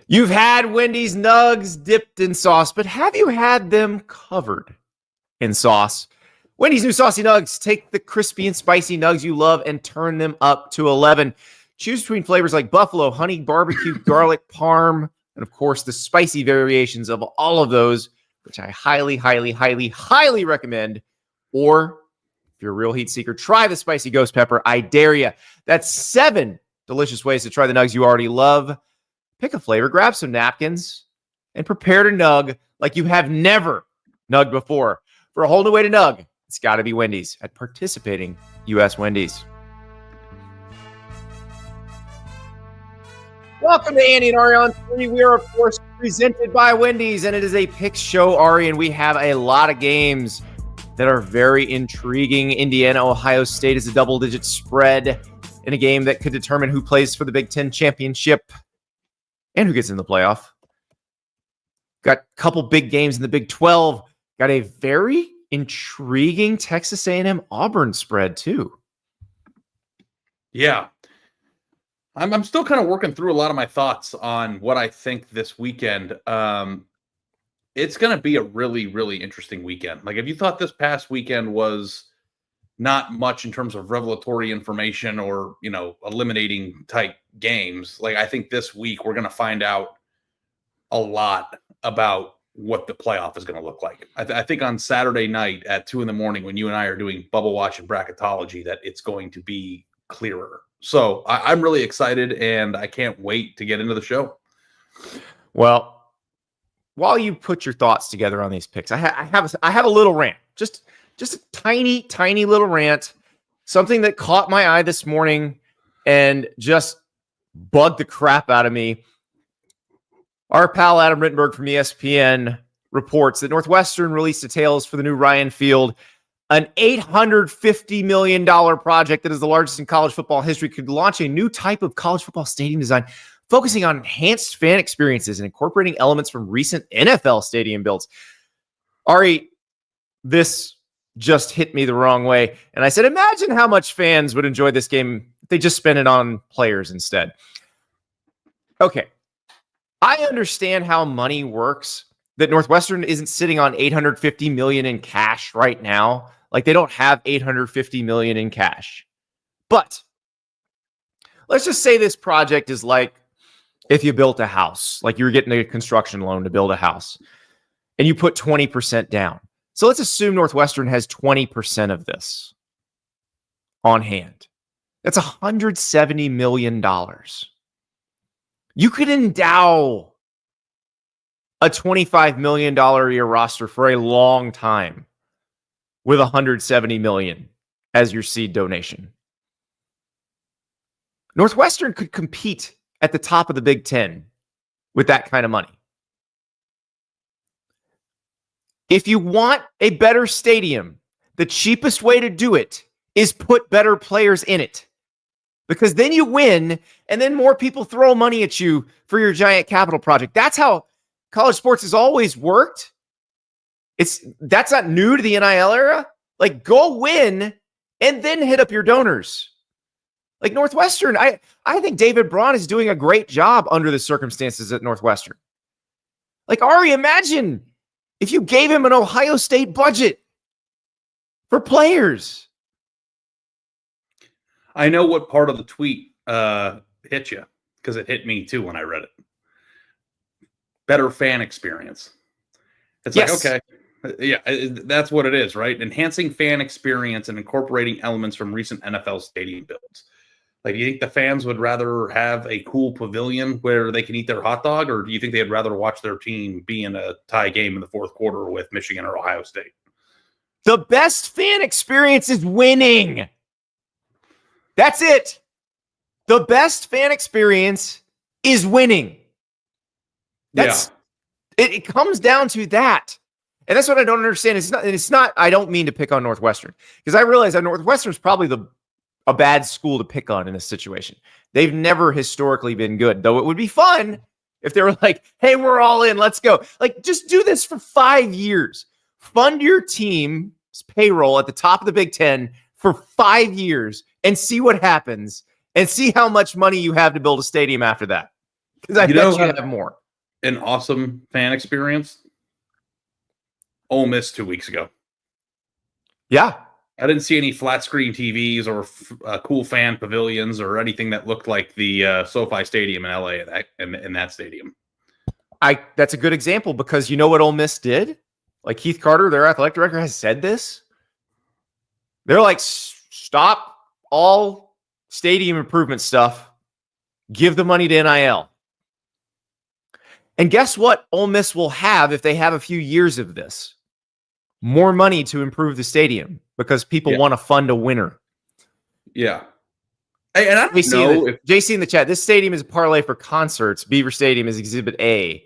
You've had Wendy's Nuggs dipped in sauce, but have you had them covered in sauce? Wendy's new Saucy Nuggs take the crispy and spicy nugs you love and turn them up to 11. Choose between flavors like buffalo, honey, barbecue, garlic, parm, and of course the spicy variations of all of those, which I highly, highly, highly, highly recommend. Or if you're a real heat seeker, try the spicy ghost pepper. I dare you. That's 7 delicious ways to try the nugs you already love. Pick a flavor, grab some napkins, and prepare to nug like you have never nugged before. For a whole new way to nug, it's got to be Wendy's at participating U.S. Wendy's. Welcome to Andy and Ari on 3. We are, of course, presented by Wendy's, and it is a pick show, Ari, and we have a lot of games that are very intriguing. Indiana, Ohio State is a double-digit spread in a game that could determine who plays for the Big Ten championship and who gets in the playoff. Got a couple big games in the Big 12. Got a very intriguing Texas A&M-Auburn spread, too. Yeah. I'm still kind of working through a lot of my thoughts on what I think this weekend. It's going to be a really, really interesting weekend. Like, if you thought this past weekend was not much in terms of revelatory information or, eliminating type games, like, I think this week we're going to find out a lot about what the playoff is going to look like. I think on Saturday night at 2 a.m. when you and I are doing bubble watch and bracketology, that it's going to be clearer. So I'm really excited, and I can't wait to get into the show. Well, while you put your thoughts together on these picks, I have a little rant, just a tiny, tiny little rant, something that caught my eye this morning and just bugged the crap out of me. Our pal Adam Rittenberg from ESPN reports that Northwestern released details for the new Ryan Field, an $850 million project that is the largest in college football history, could launch a new type of college football stadium design focusing on enhanced fan experiences and incorporating elements from recent NFL stadium builds. Ari, this just hit me the wrong way. And I said, imagine how much fans would enjoy this game if they just spent it on players instead. Okay. I understand how money works, that Northwestern isn't sitting on $850 million in cash right now. Like, they don't have $850 million in cash. But let's just say this project is like if you built a house, like you were getting a construction loan to build a house, and you put 20% down. So let's assume Northwestern has 20% of this on hand. That's $170 million. You could endow a $25 million a year roster for a long time with $170 million as your seed donation. Northwestern could compete at the top of the Big Ten with that kind of money. If you want a better stadium, the cheapest way to do it is put better players in it. Because then you win, and then more people throw money at you for your giant capital project. That's how college sports has always worked. That's not new to the NIL era. Like, go win and then hit up your donors. Like Northwestern, I think David Braun is doing a great job under the circumstances at Northwestern. Like, Ari, imagine if you gave him an Ohio State budget for players. I know what part of the tweet hit you, because it hit me too when I read it. Better fan experience. It's yes. Like, okay, yeah, that's what it is, right? Enhancing fan experience and incorporating elements from recent NFL stadium builds. Like, do you think the fans would rather have a cool pavilion where they can eat their hot dog, or do you think they'd rather watch their team be in a tie game in the fourth quarter with Michigan or Ohio State? The best fan experience is winning. That's it. The best fan experience is winning. It comes down to that. And that's what I don't understand. It's not, I don't mean to pick on Northwestern, because I realize that Northwestern is probably a bad school to pick on in this situation. They've never historically been good, though it would be fun if they were like, hey, we're all in, let's go. Like, just do this for 5 years. Fund your team's payroll at the top of the Big Ten for 5 years and see what happens and see how much money you have to build a stadium after that. Because I bet you'd have more. An awesome fan experience. Ole Miss 2 weeks ago. Yeah. I didn't see any flat screen TVs or cool fan pavilions or anything that looked like the SoFi Stadium in LA in that stadium. That's a good example because you know what Ole Miss did? Like Keith Carter, their athletic director, has said this. They're like, stop all stadium improvement stuff. Give the money to NIL. And guess what Ole Miss will have if they have a few years of this? More money to improve the stadium because people want to fund a winner. Yeah. And I don't know if JC in the chat, this stadium is a parlay for concerts. Beaver Stadium is Exhibit A.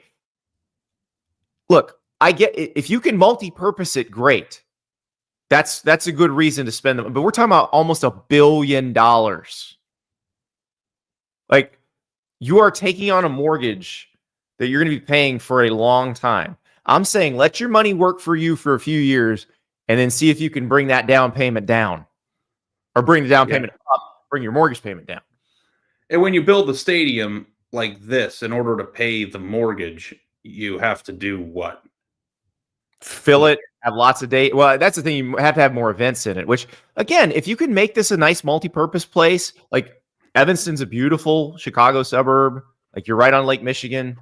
Look, I get it. If you can multi-purpose it, great. That's a good reason to spend them. But we're talking about almost $1 billion. Like, you are taking on a mortgage that you're going to be paying for a long time. I'm saying let your money work for you for a few years and then see if you can bring that down payment down or bring the down payment up, bring your mortgage payment down. And when you build the stadium like this, in order to pay the mortgage, you have to do what? Fill it, have lots of days. Well, that's the thing. You have to have more events in it, which, again, if you can make this a nice multi-purpose place, like Evanston's a beautiful Chicago suburb, like you're right on Lake Michigan,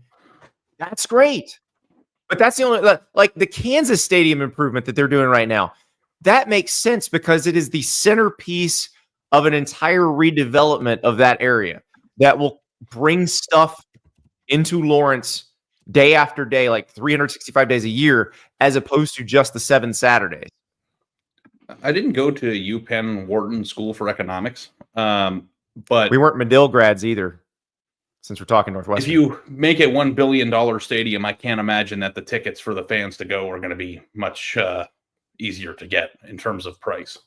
that's great. But that's the only, like the Kansas Stadium improvement that they're doing right now, that makes sense because it is the centerpiece of an entire redevelopment of that area that will bring stuff into Lawrence day after day, like 365 days a year, as opposed to just the 7 Saturdays. I didn't go to UPenn Wharton School for Economics, but we weren't Medill grads either, since we're talking Northwestern. If you make a $1 billion stadium, I can't imagine that the tickets for the fans to go are going to be much easier to get in terms of price.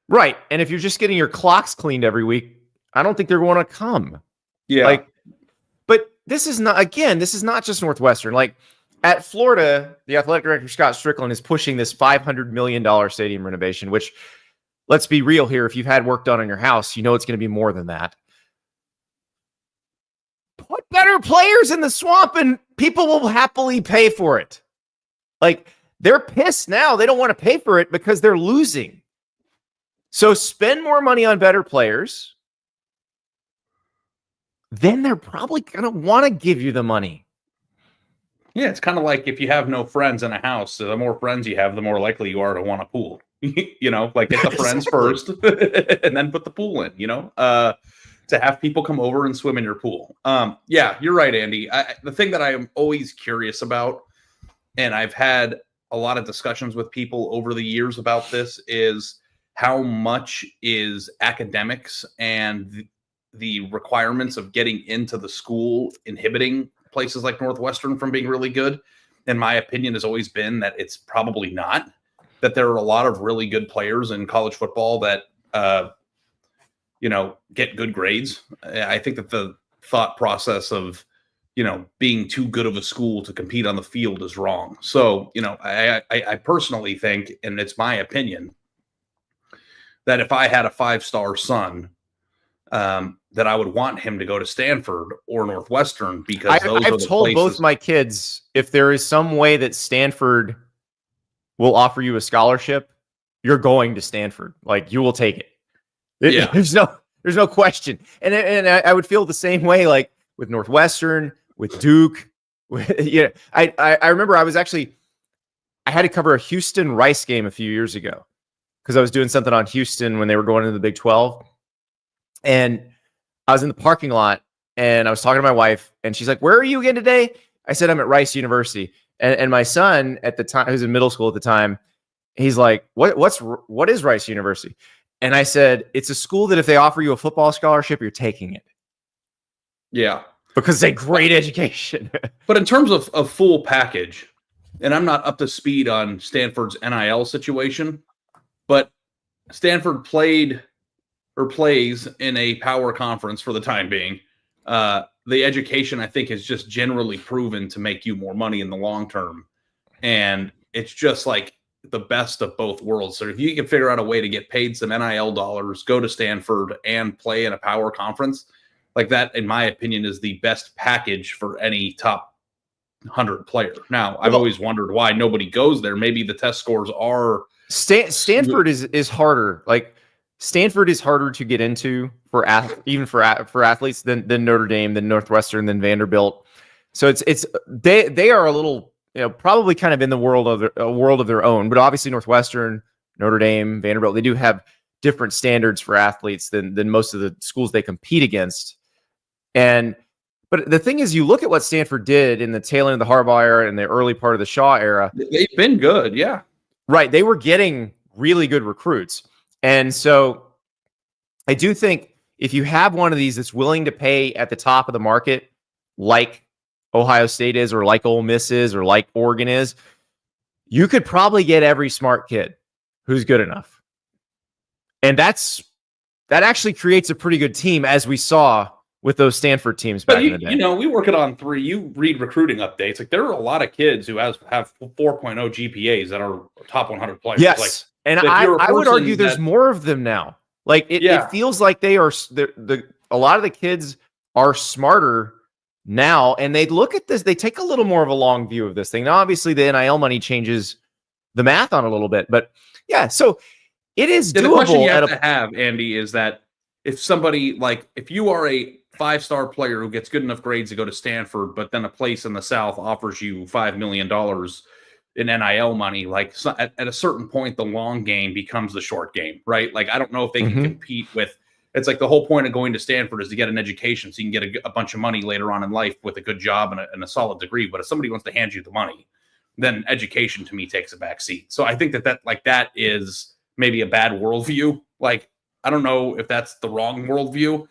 Right. And if you're just getting your clocks cleaned every week, I don't think they're going to come. Yeah. But this is not just Northwestern. Like at Florida, the athletic director, Scott Strickland, is pushing this $500 million stadium renovation, which, let's be real here. If you've had work done on your house, you know it's going to be more than that. Put better players in the Swamp and people will happily pay for it. Like, they're pissed now. They don't want to pay for it because they're losing. So spend more money on better players. Then they're probably going to want to give you the money. Yeah, it's kind of like if you have no friends in a house, the more friends you have, the more likely you are to want a pool. You know, like get the friends first and then put the pool in, you know, to have people come over and swim in your pool. Yeah, you're right, Andy. The thing that I am always curious about, and I've had a lot of discussions with people over the years about this, is how much is academics and the requirements of getting into the school inhibiting places like Northwestern from being really good. And my opinion has always been that it's probably not, that there are a lot of really good players in college football that, get good grades. I think that the thought process of, being too good of a school to compete on the field is wrong. So, I personally think, and it's my opinion, that if I had a 5-star son, that I would want him to go to Stanford or Northwestern because I've told places. Both my kids, if there is some way that Stanford will offer you a scholarship, you're going to Stanford. Like, you will take it. Yeah. There's no question. And I would feel the same way, like with Northwestern, with Duke. I remember I had to cover a Houston Rice game a few years ago because I was doing something on Houston when they were going into the Big 12. And I was in the parking lot and I was talking to my wife and she's like, "Where are you again today?" I said, "I'm at Rice University." And my son at the time, who was in middle school at the time, he's like, what is Rice University? And I said, "It's a school that if they offer you a football scholarship, you're taking it." Yeah. Because it's a great education. But in terms of full package, and I'm not up to speed on Stanford's NIL situation, but Stanford plays in a power conference for the time being. The education, I think, is just generally proven to make you more money in the long term. And it's just like the best of both worlds. So if you can figure out a way to get paid some NIL dollars, go to Stanford and play in a power conference, like that, in my opinion, is the best package for any top 100 player. Now, I've always wondered why nobody goes there. Maybe the test scores are Stanford is harder. Like Stanford is harder to get into for even for athletes than Notre Dame, than Northwestern, than Vanderbilt. So they are a little, probably kind of in the world of their own. But obviously Northwestern, Notre Dame, Vanderbilt, they do have different standards for athletes than most of the schools they compete against. But the thing is, you look at what Stanford did in the tail end of the Harbaugh era and the early part of the Shaw era. They've been good, yeah. Right. They were getting really good recruits. And so I do think if you have one of these that's willing to pay at the top of the market, like Ohio State is, or like Ole Miss is, or like Oregon is, you could probably get every smart kid who's good enough. And that actually creates a pretty good team, as we saw with those Stanford teams back in the day. We work it on 3. You read recruiting updates. Like, there are a lot of kids who have 4.0 GPAs that are top 100 players. Yes. Like, and I would argue there's more of them now. Like it feels like they are a lot of the kids are smarter now, and they look at this, they take a little more of a long view of this thing. Now, obviously the NIL money changes the math on a little bit, but yeah, so it is doable. The question you have to have, Andy, is that if somebody, like, if you are a 5-star player who gets good enough grades to go to Stanford, but then a place in the South offers you $5 million in NIL money, like, at a certain point, the long game becomes the short game, right? Like, I don't know if they can compete with. It's like the whole point of going to Stanford is to get an education so you can get a bunch of money later on in life with a good job and a solid degree. But if somebody wants to hand you the money, then education to me takes a back seat. So I think that is maybe a bad worldview. Like, I don't know if that's the wrong worldview,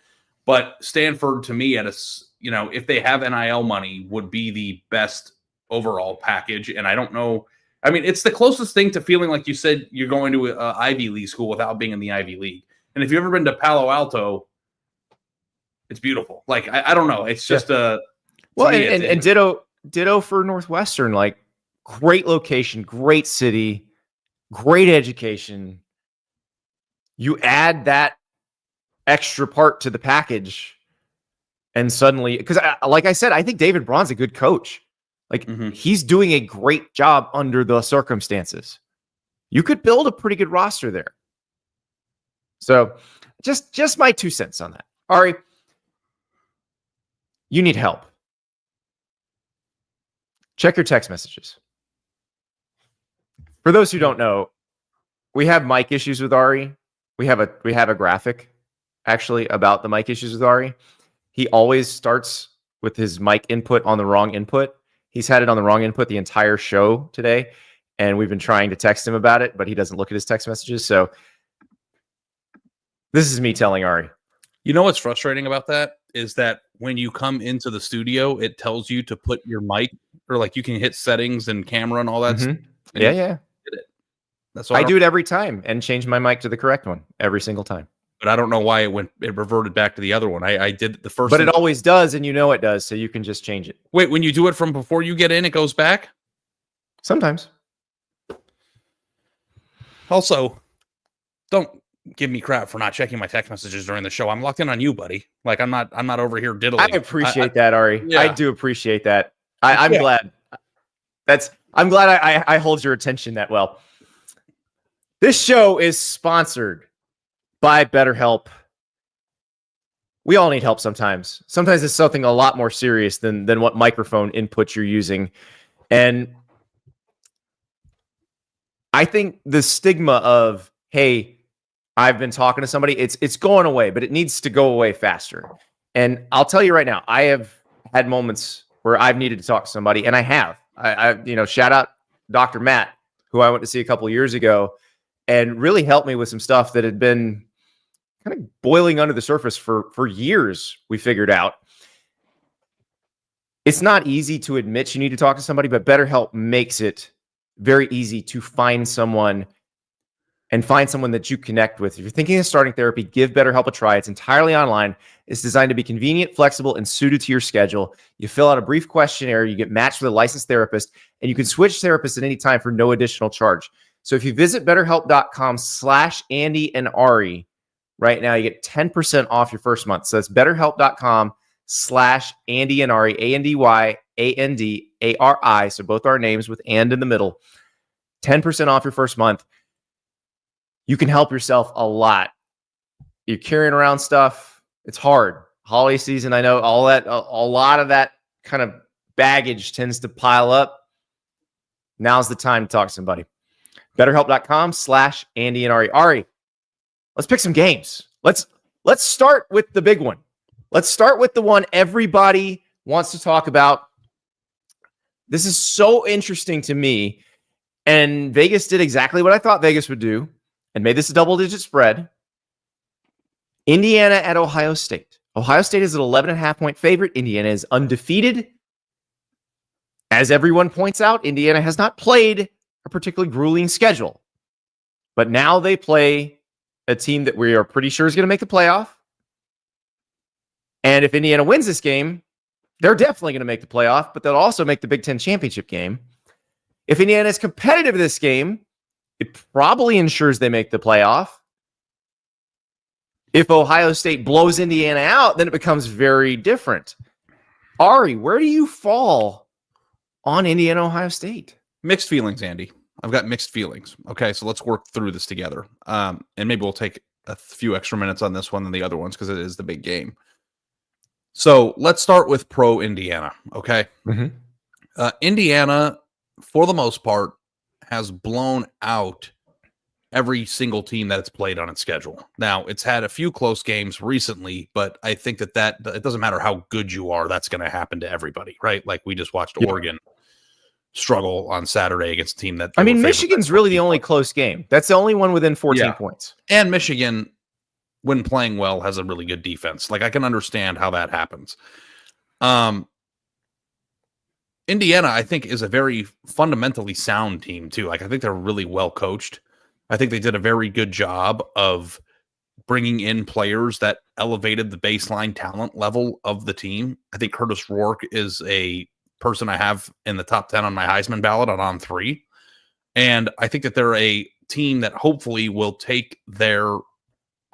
but Stanford, to me, if they have NIL money, would be the best overall package. And I don't know. I mean, it's the closest thing to feeling like you said you're going to an Ivy League school without being in the Ivy League. And if you've ever been to Palo Alto, it's beautiful. Like, I don't know. It's just and ditto for Northwestern. Like, great location, great city, great education. You add that extra part to the package, and suddenly, because like I said, I think David Braun's a good coach. Like, he's doing a great job under the circumstances. You could build a pretty good roster there. So just my 2 cents on that. Ari, you need help. Check your text messages. For those who don't know, we have mic issues with Ari. We have a graphic actually about the mic issues with Ari. He always starts with his mic input on the wrong input. He's had it on the wrong input the entire show today, and we've been trying to text him about it, but he doesn't look at his text messages. So this is me telling Ari. You know what's frustrating about that is that when you come into the studio, it tells you to put your mic, or like you can hit settings and camera and all that stuff. Yeah. That's why I do it every time and change my mic to the correct one every single time. But I don't know why it reverted back to the other one. I did the first, but it always does, and it does, so you can just change it. Wait, when you do it from before you get in, it goes back? Sometimes. Also, don't give me crap for not checking my text messages during the show. I'm locked in on you, buddy. Like, I'm not over here diddling. I appreciate that, Ari. Yeah. I do appreciate that. I'm glad. I'm glad I hold your attention that well. This show is sponsored by BetterHelp. We all need help sometimes. Sometimes it's something a lot more serious than what microphone input you're using. And I think the stigma of, hey, I've been talking to somebody, it's going away, but it needs to go away faster. And I'll tell you right now, I have had moments where I've needed to talk to somebody, and I have. I shout out Dr. Matt, who I went to see a couple of years ago, and really helped me with some stuff that had been kind of boiling under the surface for years. We figured out it's not easy to admit you need to talk to somebody, but BetterHelp makes it very easy to find someone that you connect with. If you're thinking of starting therapy, give BetterHelp a try. It's entirely online. It's designed to be convenient, flexible, and suited to your schedule. You fill out a brief questionnaire, you get matched with a licensed therapist, and you can switch therapists at any time for no additional charge. So if you visit betterhelp.com/Andy and Ari, right now, you get 10% off your first month. So that's betterhelp.com/Andy and Ari, ANDYANDARI. So both our names with and in the middle. 10% off your first month. You can help yourself a lot. You're carrying around stuff. It's hard. Holiday season, I know all that, a lot of that kind of baggage tends to pile up. Now's the time to talk to somebody. BetterHelp.com/Andy and Ari. Ari, let's pick some games. Let's start with the big one. Let's start with the one everybody wants to talk about. This is so interesting to me. And Vegas did exactly what I thought Vegas would do and made this a double-digit spread. Indiana at Ohio State. Ohio State is an 11.5-point favorite. Indiana is undefeated. As everyone points out, Indiana has not played a particularly grueling schedule. But now they play a team that we are pretty sure is going to make the playoff. And if Indiana wins this game, they're definitely going to make the playoff, but they'll also make the Big Ten championship game. If Indiana is competitive in this game, it probably ensures they make the playoff. If Ohio State blows Indiana out, then it becomes very different. Ari, where do you fall on Indiana, Ohio State? Mixed feelings, Andy. I've got mixed feelings. Okay, so let's work through this together. And maybe we'll take a few extra minutes on this one than the other ones because it is the big game. So let's start with pro Indiana, okay? Mm-hmm. Indiana, for the most part, has blown out every single team that it's played on its schedule. Now, it's had a few close games recently, but I think that it doesn't matter how good you are, that's going to happen to everybody, right? Like we just watched Oregon struggle on Saturday against a team that... I mean, Michigan's really the only close game. That's the only one within 14 points. And Michigan, when playing well, has a really good defense. Like, I can understand how that happens. Indiana, I think, is a very fundamentally sound team, too. Like, I think they're really well coached. I think they did a very good job of bringing in players that elevated the baseline talent level of the team. I think Curtis Rourke is a person I have in the top 10 on my Heisman ballot on 3. And I think that they're a team that hopefully will take their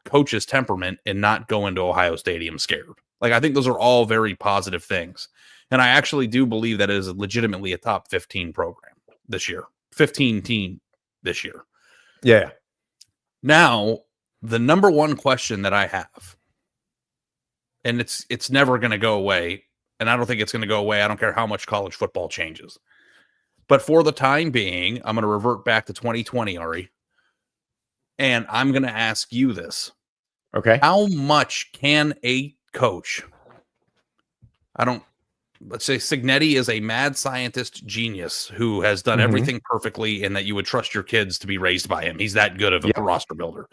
coach's temperament and not go into Ohio Stadium scared. Like, I think those are all very positive things. And I actually do believe that it is legitimately a top 15 program this year, 15 team this year. Yeah. Now, the number one question that I have, and it's never going to go away, and I don't think it's going to go away. I don't care how much college football changes. But for the time being, I'm going to revert back to 2020, Ari. And I'm going to ask you this. Okay. How much can a coach, let's say Cignetti is a mad scientist genius who has done everything perfectly and that you would trust your kids to be raised by him. He's that good of a roster builder.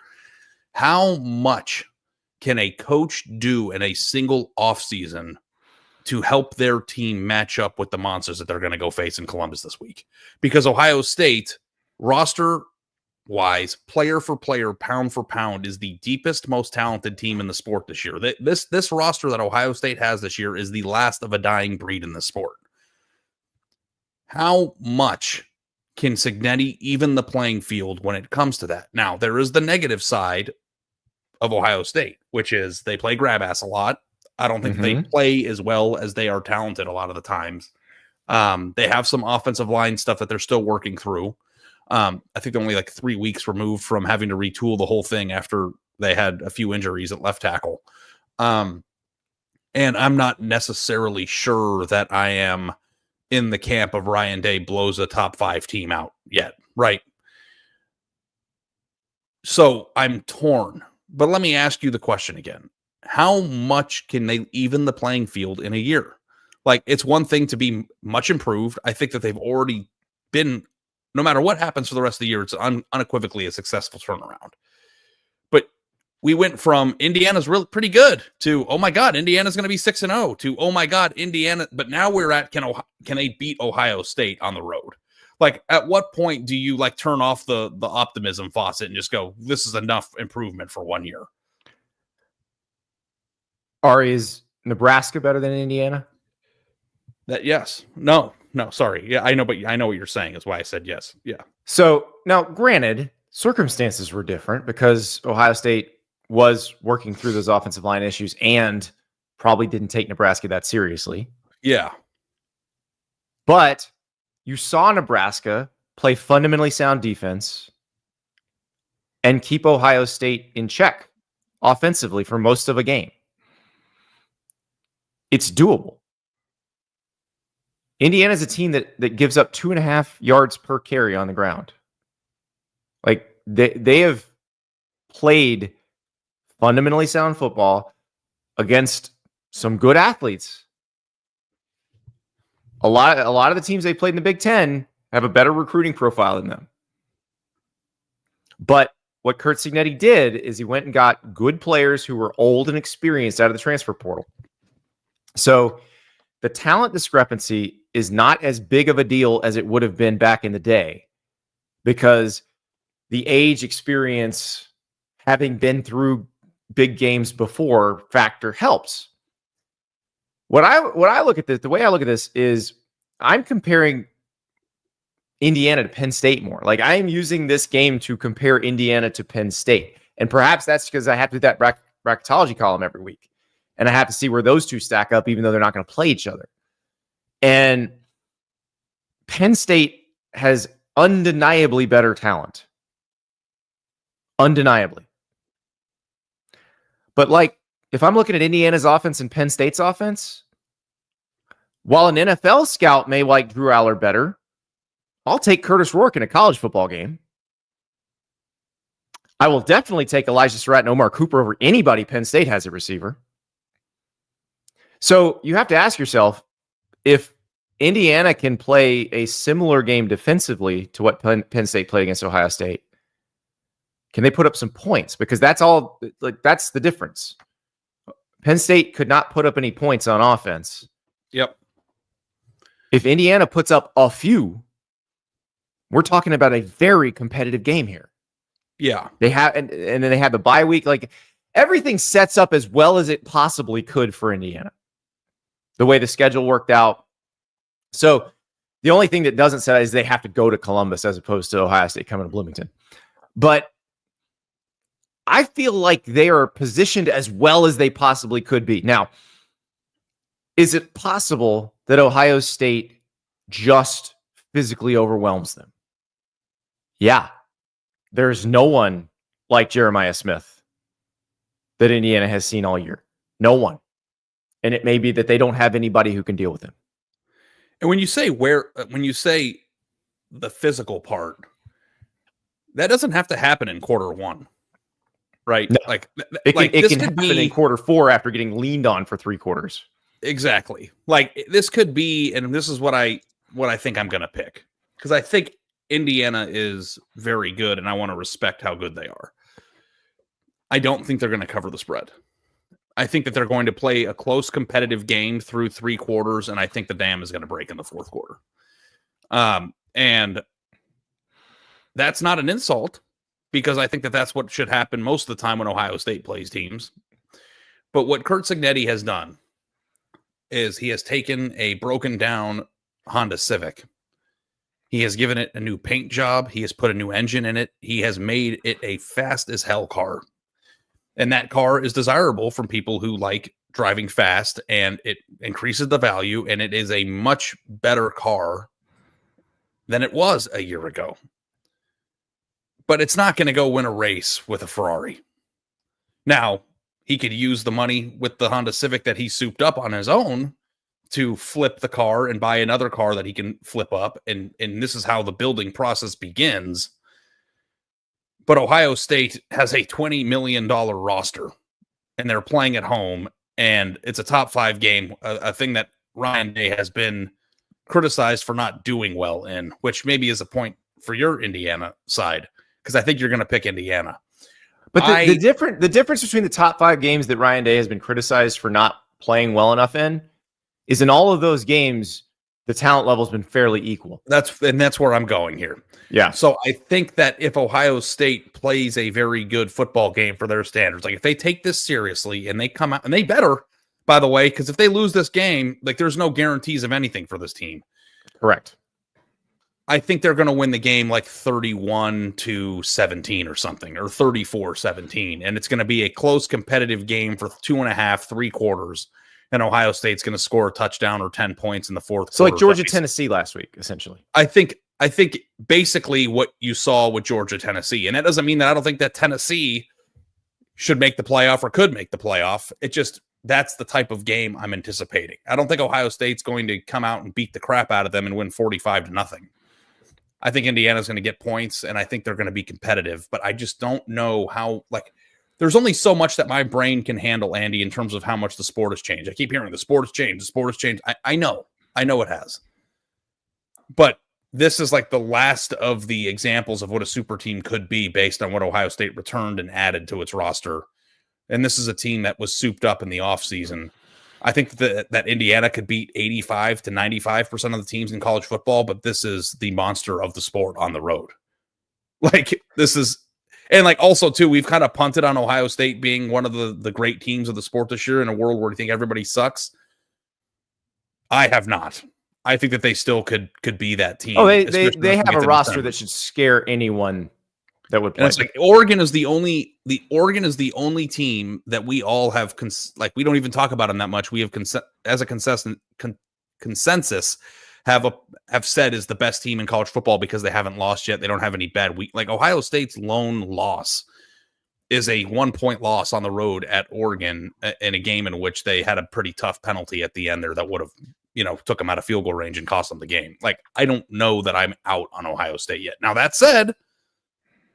How much can a coach do in a single offseason to help their team match up with the monsters that they're going to go face in Columbus this week? Because Ohio State, roster-wise, player for player, pound for pound, is the deepest, most talented team in the sport this year. This roster that Ohio State has this year is the last of a dying breed in the sport. How much can Cignetti even the playing field when it comes to that? Now, there is the negative side of Ohio State, which is they play grab ass a lot. I don't think they play as well as they are talented a lot of the times. They have some offensive line stuff that they're still working through. I think they're only like 3 weeks removed from having to retool the whole thing after they had a few injuries at left tackle. And I'm not necessarily sure that I am in the camp of Ryan Day blows a top 5 team out yet. Right. So I'm torn, but let me ask you the question again. How much can they even the playing field in a year? Like, it's one thing to be much improved. I think that they've already been, no matter what happens for the rest of the year, it's unequivocally a successful turnaround. But we went from Indiana's really pretty good to, oh my God, Indiana's going to be 6-0 to, oh my God, Indiana. But now we're at, can they beat Ohio State on the road? Like, at what point do you like turn off the optimism faucet and just go, this is enough improvement for 1 year? Ari, is Nebraska better than Indiana? Yes. No, sorry. Yeah, I know, but I know what you're saying is why I said yes. Yeah. So now, granted, circumstances were different because Ohio State was working through those offensive line issues and probably didn't take Nebraska that seriously. Yeah. But you saw Nebraska play fundamentally sound defense and keep Ohio State in check offensively for most of a game. It's doable. Indiana's a team that gives up 2.5 yards per carry on the ground. Like they have played fundamentally sound football against some good athletes. A lot of the teams they played in the Big Ten have a better recruiting profile than them. But what Curt Cignetti did is he went and got good players who were old and experienced out of the transfer portal. So the talent discrepancy is not as big of a deal as it would have been back in the day, because the age, experience, having been through big games before factor helps. What I look at this, the way I look at this is I'm comparing Indiana to Penn State more. Like, I am using this game to compare Indiana to Penn State. And perhaps that's because I have to do that bracketology column every week. And I have to see where those two stack up, even though they're not going to play each other. And Penn State has undeniably better talent. Undeniably. But like, if I'm looking at Indiana's offense and Penn State's offense, while an NFL scout may like Drew Aller better, I'll take Curtis Rourke in a college football game. I will definitely take Elijah Surratt and Omar Cooper over anybody Penn State has at receiver. So you have to ask yourself, if Indiana can play a similar game defensively to what Penn State played against Ohio State, can they put up some points? Because that's all, like, that's the difference. Penn State could not put up any points on offense. Yep. If Indiana puts up a few, we're talking about a very competitive game here. Yeah. They have, and then they have the bye week. Like, everything sets up as well as it possibly could for Indiana, the way the schedule worked out. So the only thing that doesn't set is they have to go to Columbus as opposed to Ohio State coming to Bloomington. But I feel like they are positioned as well as they possibly could be. Now, is it possible that Ohio State just physically overwhelms them? Yeah. There's no one like Jeremiah Smith that Indiana has seen all year. No one. And it may be that they don't have anybody who can deal with him. And when you say the physical part, that doesn't have to happen in quarter one, right? No. Like it can happen in quarter four after getting leaned on for 3 quarters. Exactly. Like, this could be, and this is what I think I'm going to pick, because I think Indiana is very good, and I want to respect how good they are. I don't think they're going to cover the spread. I think that they're going to play a close competitive game through 3 quarters, and I think the dam is going to break in the 4th quarter. And that's not an insult, because I think that that's what should happen most of the time when Ohio State plays teams. But what Curt Cignetti has done is he has taken a broken down Honda Civic. He has given it a new paint job. He has put a new engine in it. He has made it a fast as hell car. And that car is desirable from people who like driving fast, and it increases the value, and it is a much better car than it was a year ago. But it's not going to go win a race with a Ferrari. Now, he could use the money with the Honda Civic that he souped up on his own to flip the car and buy another car that he can flip up. And this is how the building process begins. But Ohio State has a $20 million roster, and they're playing at home, and it's a top 5 game, a thing that Ryan Day has been criticized for not doing well in, which maybe is a point for your Indiana side, because I think you're going to pick Indiana. But the difference between the top 5 games that Ryan Day has been criticized for not playing well enough in is, in all of those games, the talent level has been fairly equal. That's where I'm going here. Yeah. So I think that if Ohio State plays a very good football game for their standards, like if they take this seriously and they come out, and they better, by the way, because if they lose this game, like, there's no guarantees of anything for this team. Correct. I think they're going to win the game like 31-17 or something, or 34-17. And it's going to be a close competitive game for 2.5, 3 quarters. And Ohio State's going to score a touchdown or 10 points in the fourth quarter. So like Georgia, Tennessee last week, essentially. I think basically what you saw with Georgia, Tennessee. And that doesn't mean that I don't think that Tennessee should make the playoff or could make the playoff. It just, that's the type of game I'm anticipating. I don't think Ohio State's going to come out and beat the crap out of them and win 45-0. I think Indiana's going to get points, and I think they're going to be competitive, but I just don't know how, like, there's only so much that my brain can handle, Andy, in terms of how much the sport has changed. I keep hearing the sport has changed. The sport has changed. I know it has. But this is like the last of the examples of what a super team could be based on what Ohio State returned and added to its roster. And this is a team that was souped up in the offseason. I think that Indiana could beat 85 to 95% of the teams in college football, but this is the monster of the sport on the road. Like, this is, and like also too, we've kind of punted on Ohio State being one of the great teams of the sport this year in a world where you think everybody sucks. I have not. I think that they still could be that team. Oh, they have a roster that should scare anyone that would play. And it's like Oregon is the only team that we all have we don't even talk about them that much. We have as a consensus have said is the best team in college football because they haven't lost yet. They don't have any bad week. Like Ohio State's lone loss is a 1-point loss on the road at Oregon in a game in which they had a pretty tough penalty at the end there that would have, took them out of field goal range and cost them the game. Like, I don't know that I'm out on Ohio State yet. Now, that said,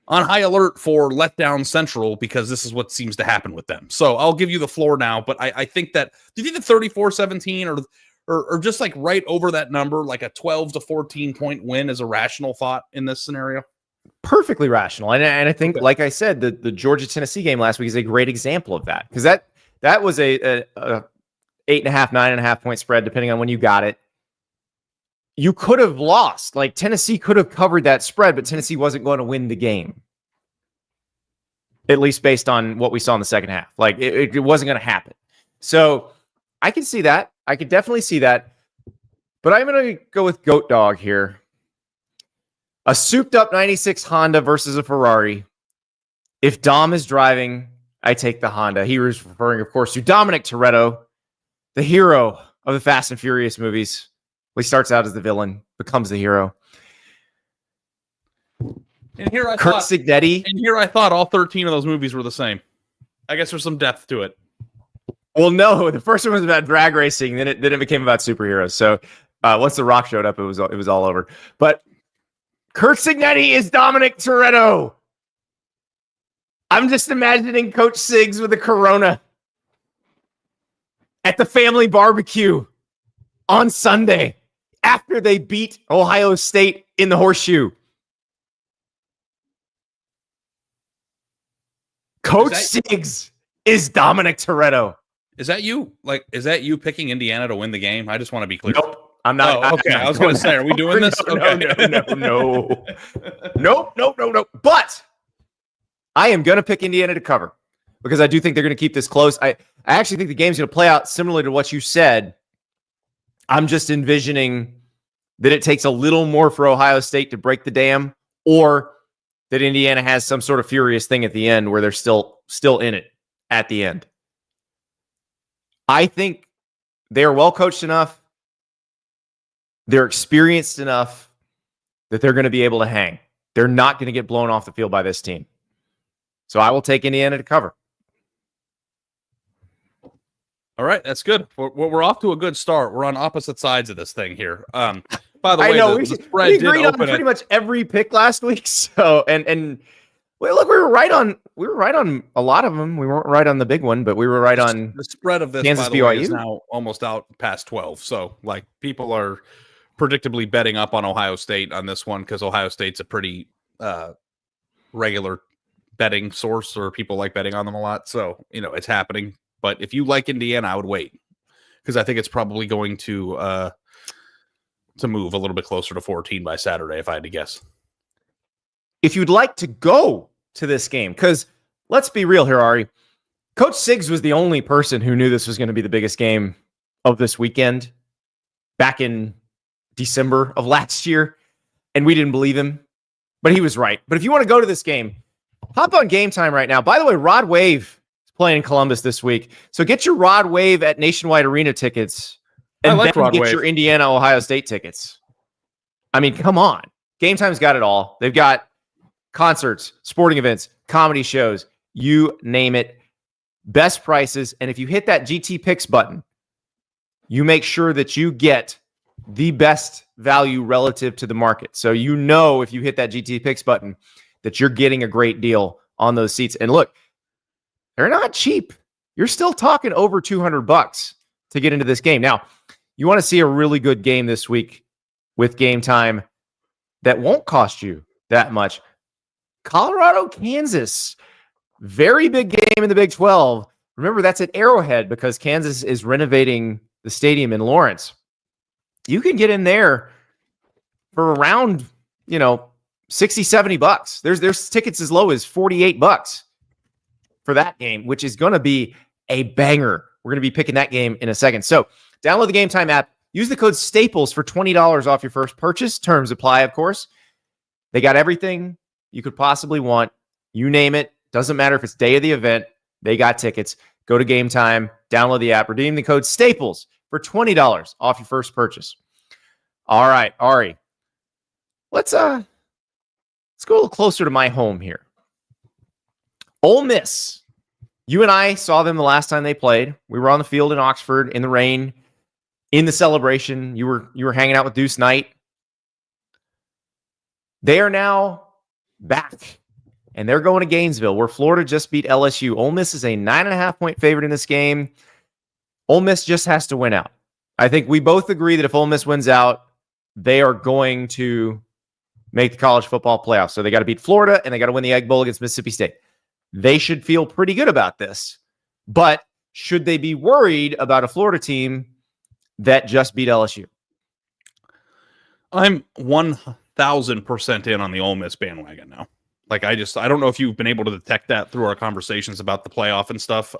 on high alert for letdown central, because this is what seems to happen with them. So I'll give you the floor now, but I think that, do you think the 34-17 or just like right over that number, like a 12 to 14 point win is a rational thought in this scenario? Perfectly rational. And I think, like I said, the Georgia Tennessee game last week is a great example of that, because that was a 8.5, 9.5 point spread, depending on when you got it. You could have lost. Like, Tennessee could have covered that spread, but Tennessee wasn't going to win the game, at least based on what we saw in the second half. Like, it wasn't going to happen. So I can see that. I could definitely see that. But I'm going to go with Goat Dog here. A souped-up 96 Honda versus a Ferrari. If Dom is driving, I take the Honda. He was referring, of course, to Dominic Toretto, the hero of the Fast and Furious movies. He starts out as the villain, becomes the hero. And here I Kurt thought Signetti. And here I thought all 13 of those movies were the same. I guess there's some depth to it. Well, no, the first one was about drag racing, then it became about superheroes. So once The Rock showed up, it was all over. But Kurt Signetti is Dominic Toretto. I'm just imagining Coach Siggs with a Corona at the family barbecue on Sunday after they beat Ohio State in the horseshoe. Coach Siggs is Dominic Toretto. Is that you? Like, is that you picking Indiana to win the game? I just want to be clear. Nope. I'm not. Oh, okay. I was going to say, are we doing this? No. Nope. But I am going to pick Indiana to cover because I do think they're going to keep this close. I actually think the game's going to play out similar to what you said. I'm just envisioning that it takes a little more for Ohio State to break the dam, or that Indiana has some sort of furious thing at the end where they're still in it at the end. I think they're well coached enough. They're experienced enough that they're going to be able to hang. They're not going to get blown off the field by this team. So I will take Indiana to cover. All right, that's good. We're off to a good start. We're on opposite sides of this thing here. By the way, I know the spread we agreed on pretty much every pick last week. So and well, look, we were right on a lot of them. We weren't right on the big one, but we were right on the spread of this. Kansas by the way, BYU is now almost out past 12. So like people are predictably betting up on Ohio State on this one because Ohio State's a pretty regular betting source, or people like betting on them a lot. So it's happening. But if you like Indiana, I would wait because I think it's probably going to move a little bit closer to 14 by Saturday, if I had to guess. If you'd like to go to this game, because let's be real here, Ari. Coach Siggs was the only person who knew this was going to be the biggest game of this weekend back in December of last year. and we didn't believe him, but he was right. But if you want to go to this game, hop on Gametime right now. By the way, Rod Wave is playing in Columbus this week. So get your Rod Wave at Nationwide Arena tickets, and then get your Indiana Ohio State tickets. I mean, come on. Gametime's got it all. They've got concerts, sporting events, comedy shows, you name it. Best prices. And if you hit that GT Picks button, you make sure that you get the best value relative to the market. So you know if you hit that GT Picks button that you're getting a great deal on those seats. And look, they're not cheap. You're still talking over $200 to get into this game. Now, you want to see a really good game this week with Gametime that won't cost you that much. Colorado, Kansas. Very big game in the Big 12. Remember, that's at Arrowhead because Kansas is renovating the stadium in Lawrence. You can get in there for around, $60, $70. There's tickets as low as $48 for that game, which is going to be a banger. We're going to be picking that game in a second. So download the Gametime app. Use the code STAPLES for $20 off your first purchase. Terms apply, of course. They got everything you could possibly want. You name it. Doesn't matter if it's day of the event. They got tickets. Go to Gametime, download the app, redeem the code STAPLES for $20 off your first purchase. All right, Ari. Let's go a little closer to my home here. Ole Miss. You and I saw them the last time they played. We were on the field in Oxford in the rain, in the celebration. You were hanging out with Deuce Knight. They are now back. And they're going to Gainesville, where Florida just beat LSU. Ole Miss is a 9.5-point favorite in this game. Ole Miss just has to win out. I think we both agree that if Ole Miss wins out, they are going to make the college football playoffs. So they got to beat Florida, and they got to win the Egg Bowl against Mississippi State. They should feel pretty good about this. But should they be worried about a Florida team that just beat LSU? I'm 1,000% in on the Ole Miss bandwagon now. Like, I don't know if you've been able to detect that through our conversations about the playoff and stuff.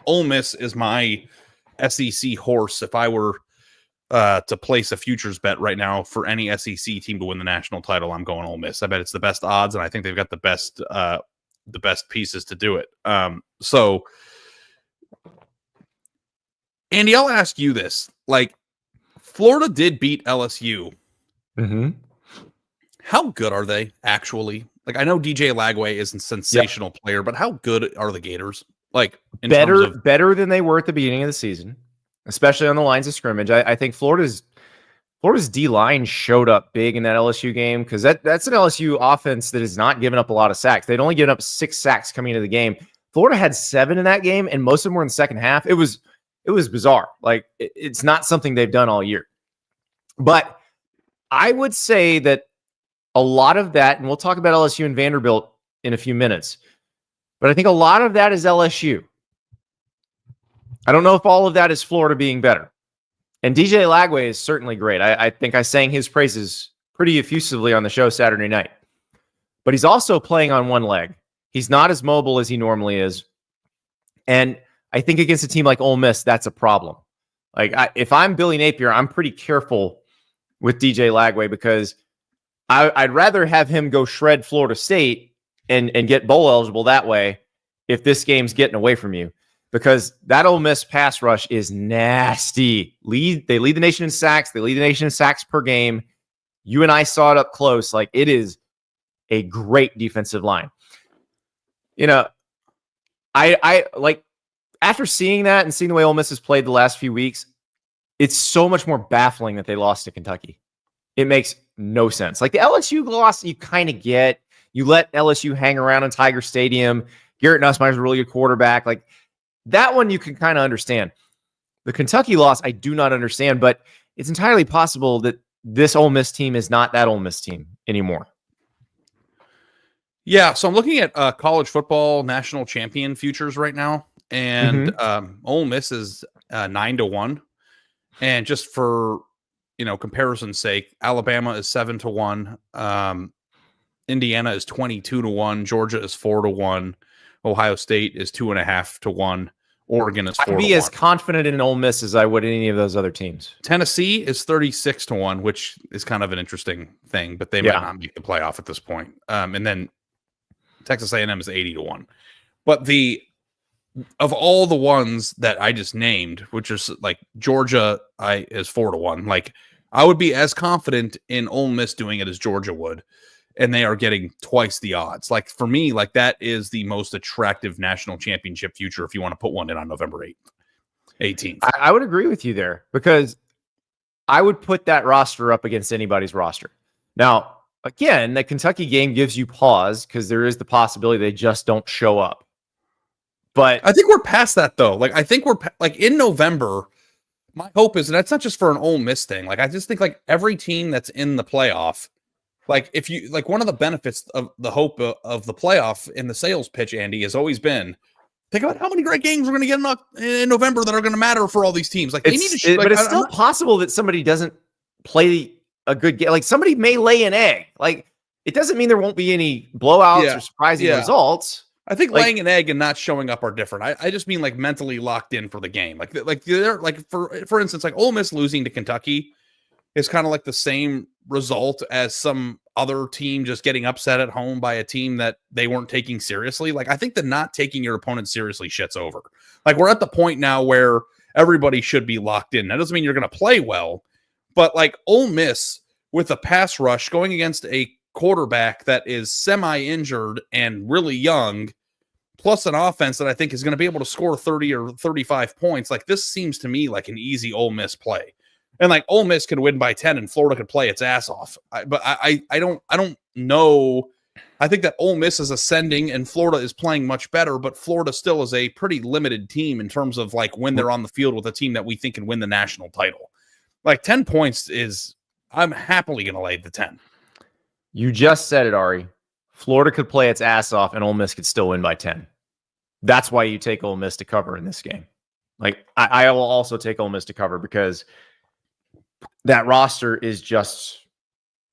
Ole Miss is my SEC horse. If I were to place a futures bet right now for any SEC team to win the national title, I'm going Ole Miss. I bet it's the best odds, and I think they've got the best pieces to do it. So, Andy, I'll ask you this. Like, Florida did beat LSU. Mm-hmm. How good are they, actually? Like, I know DJ Lagway is a sensational player, but how good are the Gators? Like, better than they were at the beginning of the season, especially on the lines of scrimmage. I think Florida's D-line showed up big in that LSU game because that's an LSU offense that has not given up a lot of sacks. They'd only given up 6 sacks coming into the game. Florida had 7 in that game, and most of them were in the second half. It was bizarre. Like, it's not something they've done all year. But I would say that a lot of that, and we'll talk about LSU and Vanderbilt in a few minutes, but I think a lot of that is LSU. I don't know if all of that is Florida being better. And DJ Lagway is certainly great. I think I sang his praises pretty effusively on the show Saturday night. But he's also playing on one leg. He's not as mobile as he normally is. And I think against a team like Ole Miss, that's a problem. Like, if I'm Billy Napier, I'm pretty careful with DJ Lagway because I'd rather have him go shred Florida State and get bowl eligible that way if this game's getting away from you. Because that Ole Miss pass rush is nasty. They lead the nation in sacks. They lead the nation in sacks per game. You and I saw it up close. Like, it is a great defensive line. I like, after seeing that and seeing the way Ole Miss has played the last few weeks, it's so much more baffling that they lost to Kentucky. It makes no sense. Like, the LSU loss, you kind of get. You let LSU hang around in Tiger Stadium. Garrett Nussmeier's a really good quarterback. Like, that one you can kind of understand. The Kentucky loss, I do not understand, but it's entirely possible that this Ole Miss team is not that Ole Miss team anymore. Yeah, so I'm looking at college football national champion futures right now, and Ole Miss is 9-1. And just for comparison's sake, Alabama is 7-1. Indiana is 22-1. Georgia is 4-1. Ohio State is 2.5-1. Oregon is 4-1. I'd be as confident in Ole Miss as I would in any of those other teams. Tennessee is 36-1, which is kind of an interesting thing, but they might not make the playoff at this point. And then Texas A&M is 80-1. But of all the ones that I just named, which is like Georgia, is 4-1. Like I would be as confident in Ole Miss doing it as Georgia would, and they are getting twice the odds. Like for me, like that is the most attractive national championship future if you want to put one in on November 18th. I would agree with you there because I would put that roster up against anybody's roster. Now, again, the Kentucky game gives you pause because there is the possibility they just don't show up. But I think we're past that though. Like I think we're like in November. My hope is, and that's not just for an Ole Miss thing. Like I just think like every team that's in the playoff, like if you like one of the benefits of the hope of the playoff in the sales pitch, Andy, has always been think about how many great games we're going to get in November that are going to matter for all these teams. Like they need to, but it's still possible that somebody doesn't play a good game. Like somebody may lay an egg. Like it doesn't mean there won't be any blowouts or surprising results. I think laying an egg and not showing up are different. I just mean like mentally locked in for the game. Like they're like for instance, like Ole Miss losing to Kentucky is kind of like the same result as some other team just getting upset at home by a team that they weren't taking seriously. Like I think the not taking your opponent seriously shit's over. Like we're at the point now where everybody should be locked in. That doesn't mean you're going to play well, but like Ole Miss with a pass rush going against a quarterback that is semi-injured and really young, plus an offense that I think is going to be able to score 30 or 35 points. Like this seems to me like an easy Ole Miss play. And like Ole Miss could win by 10 and Florida could play its ass off. But I don't know. I think that Ole Miss is ascending and Florida is playing much better, but Florida still is a pretty limited team in terms of like when they're on the field with a team that we think can win the national title. Like 10 points is, I'm happily going to lay the 10. You just said it, Ari. Florida could play its ass off and Ole Miss could still win by 10. That's why you take Ole Miss to cover in this game. Like I will also take Ole Miss to cover because that roster is just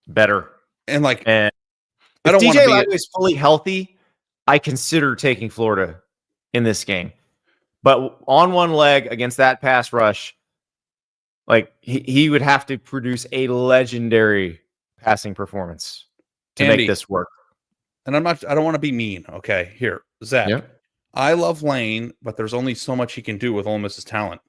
better. And like, and if DJ Lagu is fully healthy, I consider taking Florida in this game. But on one leg against that pass rush, like he would have to produce a legendary passing performance to make this work. And I don't want to be mean. Okay, here, Zach. Yeah. I love Lane, but there's only so much he can do with Ole Miss's talent.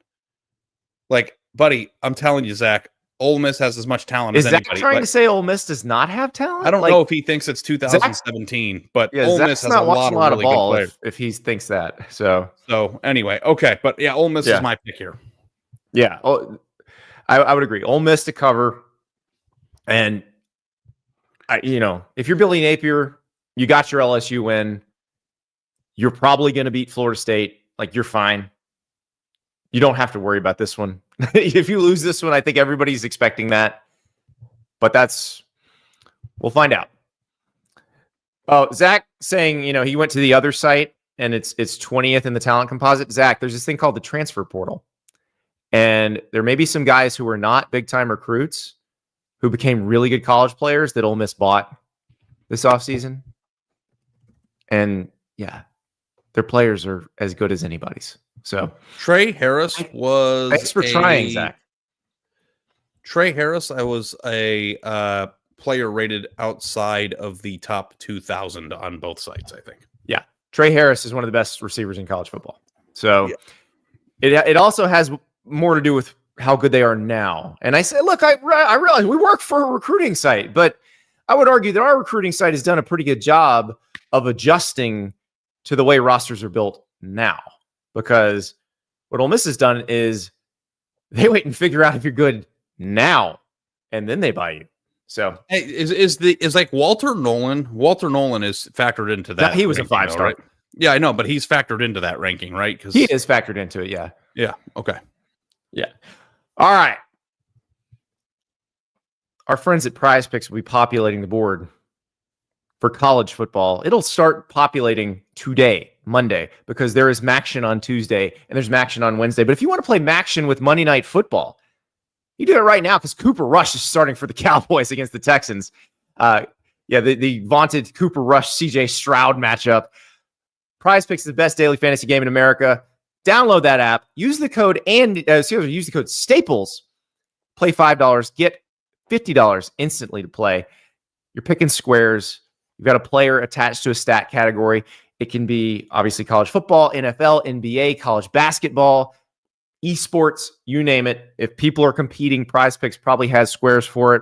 Like, buddy, I'm telling you, Zach, Ole Miss has as much talent as anybody. Is Zach trying to say Ole Miss does not have talent? I don't know if he thinks it's 2017, but Ole Miss has a lot of really good players. If he thinks that. So anyway, okay. But yeah, Ole Miss is my pick here. Yeah, I would agree. Ole Miss to cover. And, if you're Billy Napier, you got your LSU win. You're probably going to beat Florida State. Like, you're fine. You don't have to worry about this one. If you lose this one, I think everybody's expecting that. But we'll find out. Oh, Zach saying, he went to the other site and it's 20th in the talent composite. Zach, there's this thing called the transfer portal. And there may be some guys who are not big-time recruits who became really good college players that Ole Miss bought this offseason. And, yeah, their players are as good as anybody's. So Trey Harris was. Thanks for trying, Zach. Trey Harris, I was a player rated outside of the top 2,000 on both sites, I think. Yeah. Trey Harris is one of the best receivers in college football. So it also has more to do with how good they are now. And I say, look, I realize we work for a recruiting site, but I would argue that our recruiting site has done a pretty good job of adjusting to the way rosters are built now. Because what Ole Miss has done is they wait and figure out if you're good now, and then they buy you. So hey, is like Walter Nolan. Walter Nolan is factored into that. He was a 5-star, right? Yeah, I know, but he's factored into that ranking, right? Because he is factored into it. Yeah. Yeah. Okay. Yeah. All right. Our friends at PrizePicks will be populating the board for college football. It'll start populating today, Monday, because there is Maction on Tuesday and there's Maction on Wednesday. But if you want to play Maction with Monday Night Football, you do it right now because Cooper Rush is starting for the Cowboys against the Texans. The vaunted Cooper Rush CJ Stroud matchup. PrizePicks is the best daily fantasy game in America. Download that app. Use the code use the code Staples. Play $5. Get $50 instantly to play. You're picking squares. You've got a player attached to a stat category. It can be obviously college football, NFL, NBA, college basketball, esports, you name it. If people are competing, PrizePicks probably has squares for it.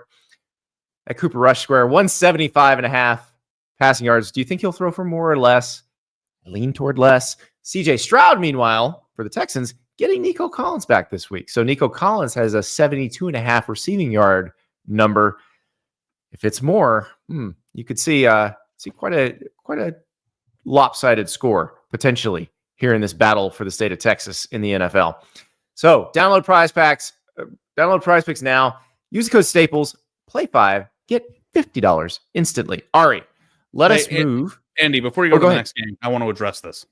That Cooper Rush square, 175.5 passing yards. Do you think he'll throw for more or less? I lean toward less. CJ Stroud, meanwhile, for the Texans, getting Nico Collins back this week. So Nico Collins has a 72.5 receiving yard number. If it's more, you could see quite a lopsided score potentially here in this battle for the state of Texas in the NFL. So download PrizePicks now. Use the code Staples. Play 5. Get $50 instantly. Ari, let us move. Andy, before you go to the next game, I want to address this.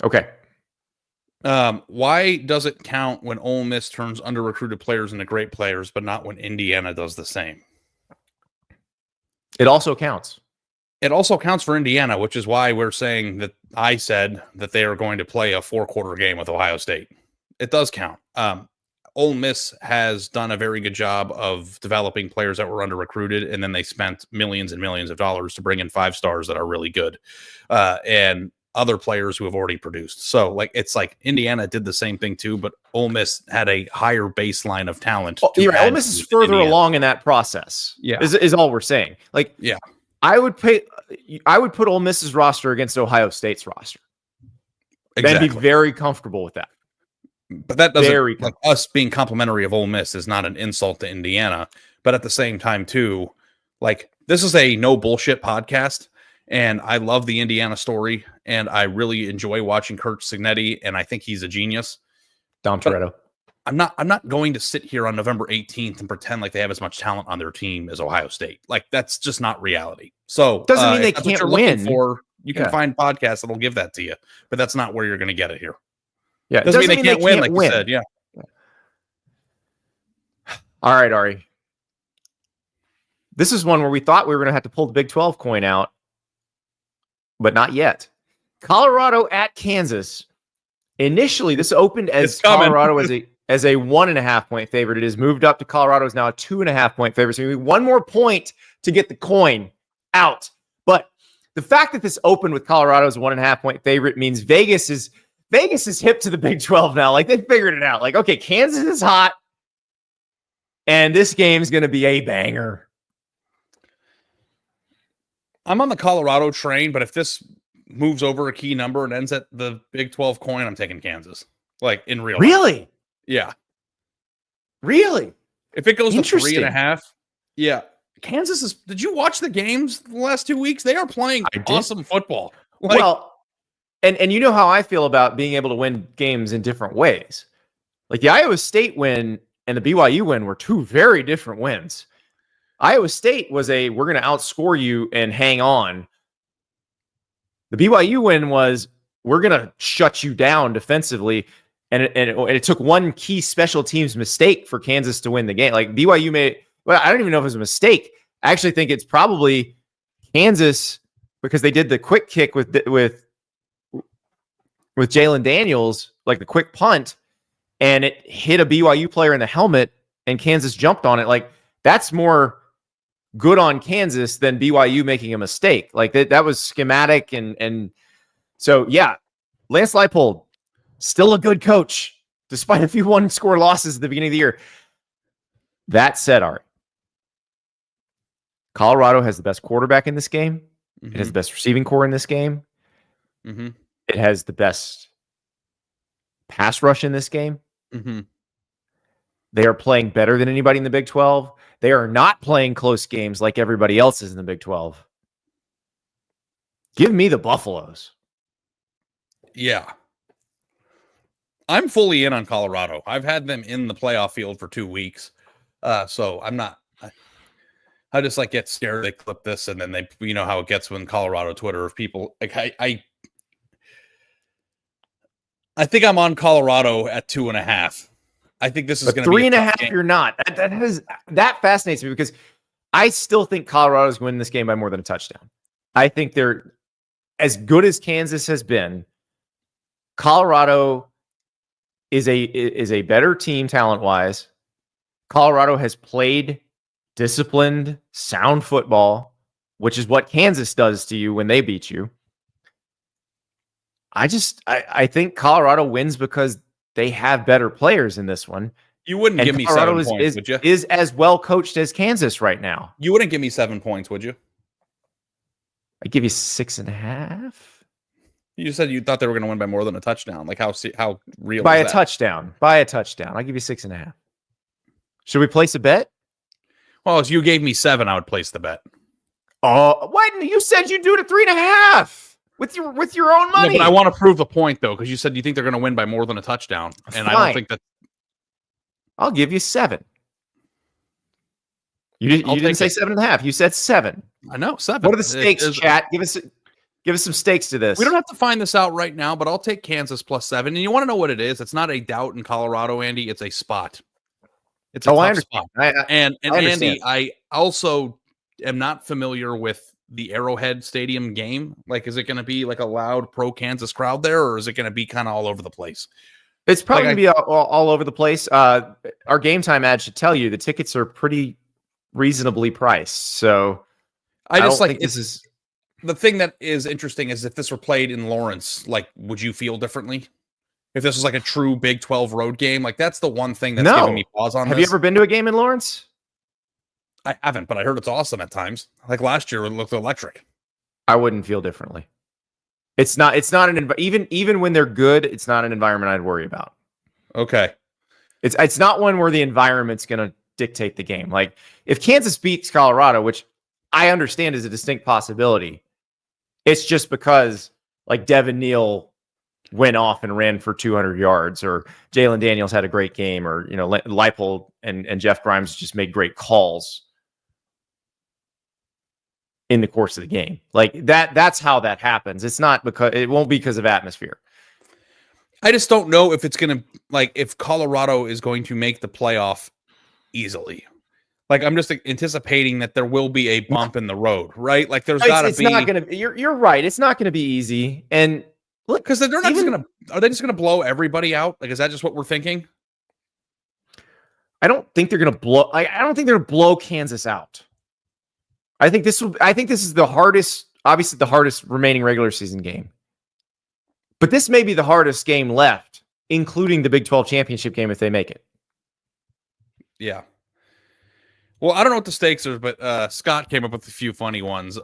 Okay. Why does it count when Ole Miss turns under-recruited players into great players, but not when Indiana does the same? It also counts. It also counts for Indiana, which is why we're saying that I said that they are going to play a 4-quarter game with Ohio State. It does count. Ole Miss has done a very good job of developing players that were under-recruited, and then they spent millions and millions of dollars to bring in 5 stars that are really good. And other players who have already produced. So it's like Indiana did the same thing too, but Ole Miss had a higher baseline of talent. Ole Miss is further along in that process. Yeah. Is all we're saying. I would put Ole Miss's roster against Ohio State's roster. Exactly. And be very comfortable with that. But that doesn't, us being complimentary of Ole Miss is not an insult to Indiana. But at the same time too, this is a no bullshit podcast. And I love the Indiana story, and I really enjoy watching Kurt Signetti, and I think he's a genius. Dom Toretto. I'm not going to sit here on November 18th and pretend like they have as much talent on their team as Ohio State. That's just not reality. So doesn't mean they can't win. You can find podcasts that'll give that to you, but that's not where you're going to get it here. Yeah, doesn't mean they can't win, like you said. Yeah. All right, Ari. This is one where we thought we were going to have to pull the Big 12 coin out. But not yet. Colorado at Kansas. Initially, this opened as Colorado as a 1.5 point favorite. It has moved up to Colorado is now a 2.5 point favorite. So we need one more point to get the coin out. But the fact that this opened with Colorado as a 1.5 point favorite means Vegas is hip to the Big 12 now. They figured it out. Okay, Kansas is hot, and this game's going to be a banger. I'm on the Colorado train, but if this moves over a key number and ends at the Big 12 coin, I'm taking Kansas. In real life. Really? Yeah. Really? If it goes to 3.5, yeah. Kansas is. Did you watch the games the last 2 weeks? They are playing awesome football. And you know how I feel about being able to win games in different ways. The Iowa State win and the BYU win were two very different wins. Iowa State was we're going to outscore you and hang on. The BYU win was, we're going to shut you down defensively. And it took one key special teams mistake for Kansas to win the game. BYU I don't even know if it was a mistake. I actually think it's probably Kansas, because they did the quick kick with Jalen Daniels, the quick punt, and it hit a BYU player in the helmet, and Kansas jumped on it. That's more good on Kansas than BYU making a mistake. That was schematic. And so, yeah, Lance Leipold, still a good coach, despite a few one-score losses at the beginning of the year. That said, Art, Colorado has the best quarterback in this game. Mm-hmm. It has the best receiving core in this game. Mm-hmm. It has the best pass rush in this game. Mm-hmm. They are playing better than anybody in the Big 12. They are not playing close games like everybody else is in the Big 12. Give me the Buffaloes. Yeah. I'm fully in on Colorado. I've had them in the playoff field for 2 weeks. So I'm not. I just get scared. They clip this, and then you know how it gets when Colorado Twitter of people. I think I'm on Colorado at 2.5. I think this is going to be 3.5. You're not. That fascinates me, because I still think Colorado's going to win this game by more than a touchdown. I think they're as good as Kansas has been. Colorado is a better team talent-wise. Colorado has played disciplined, sound football, which is what Kansas does to you when they beat you. I think Colorado wins because they have better players in this one. You wouldn't give me Colorado 7 points, would you? Is as well coached as Kansas right now. You wouldn't give me 7 points, would you? I'd give you 6.5. You said you thought they were going to win by more than a touchdown. Like how real? By is a that? touchdown. By a touchdown. I'll give you 6.5. Should we place a bet? Well, if you gave me 7, I would place the bet. Oh, what? You said you'd do it at 3.5 with your own money. No, but I want to prove the point though, because you said you think they're going to win by more than a touchdown, and I don't think that. I'll give you 7. You didn't say 7.5. You said 7. I know 7. What are the stakes, chat? Give us some stakes to this. We don't have to find this out right now, but I'll take Kansas plus 7. And you want to know what it is? It's not a doubt in Colorado, Andy. It's a spot. It's a tough spot. And Andy, I also am not familiar with the Arrowhead Stadium game. Like, is it going to be like a loud pro Kansas crowd there, or is it going to be kind of all over the place? It's probably going to be all over the place. Our Gametime ad should tell you the tickets are pretty reasonably priced. So I just think this is the thing that is interesting is if this were played in Lawrence, like, would you feel differently? If this was like a true Big 12 road game, like that's the one thing that's giving me pause on. Have you ever been to a game in Lawrence? I haven't, but I heard it's awesome at times. Like last year, it looked electric. I wouldn't feel differently. It's not an even when they're good, it's not an environment I'd worry about. Okay. It's not one where the environment's going to dictate the game. Like if Kansas beats Colorado, which I understand is a distinct possibility, it's just because like Devin Neal went off and ran for 200 yards, or Jalen Daniels had a great game, or Leipold and Jeff Grimes just made great calls in the course of the game. Like that's how that happens. It won't be because of atmosphere. I just don't know if it's going to, like, if Colorado is going to make the playoff easily. Like, I'm just anticipating that there will be a bump in the road, right? Like, there's got to be. It's not going to. You're right. It's not going to be easy. And look, because they're not just going to. Are they just going to blow everybody out? Like, is that just what we're thinking? I don't think they're going to blow. I don't think they're going to blow Kansas out. I think this is the hardest, obviously the hardest remaining regular season game. But this may be the hardest game left, including the Big 12 championship game if they make it. Yeah. Well, I don't know what the stakes are, but Scott came up with a few funny ones.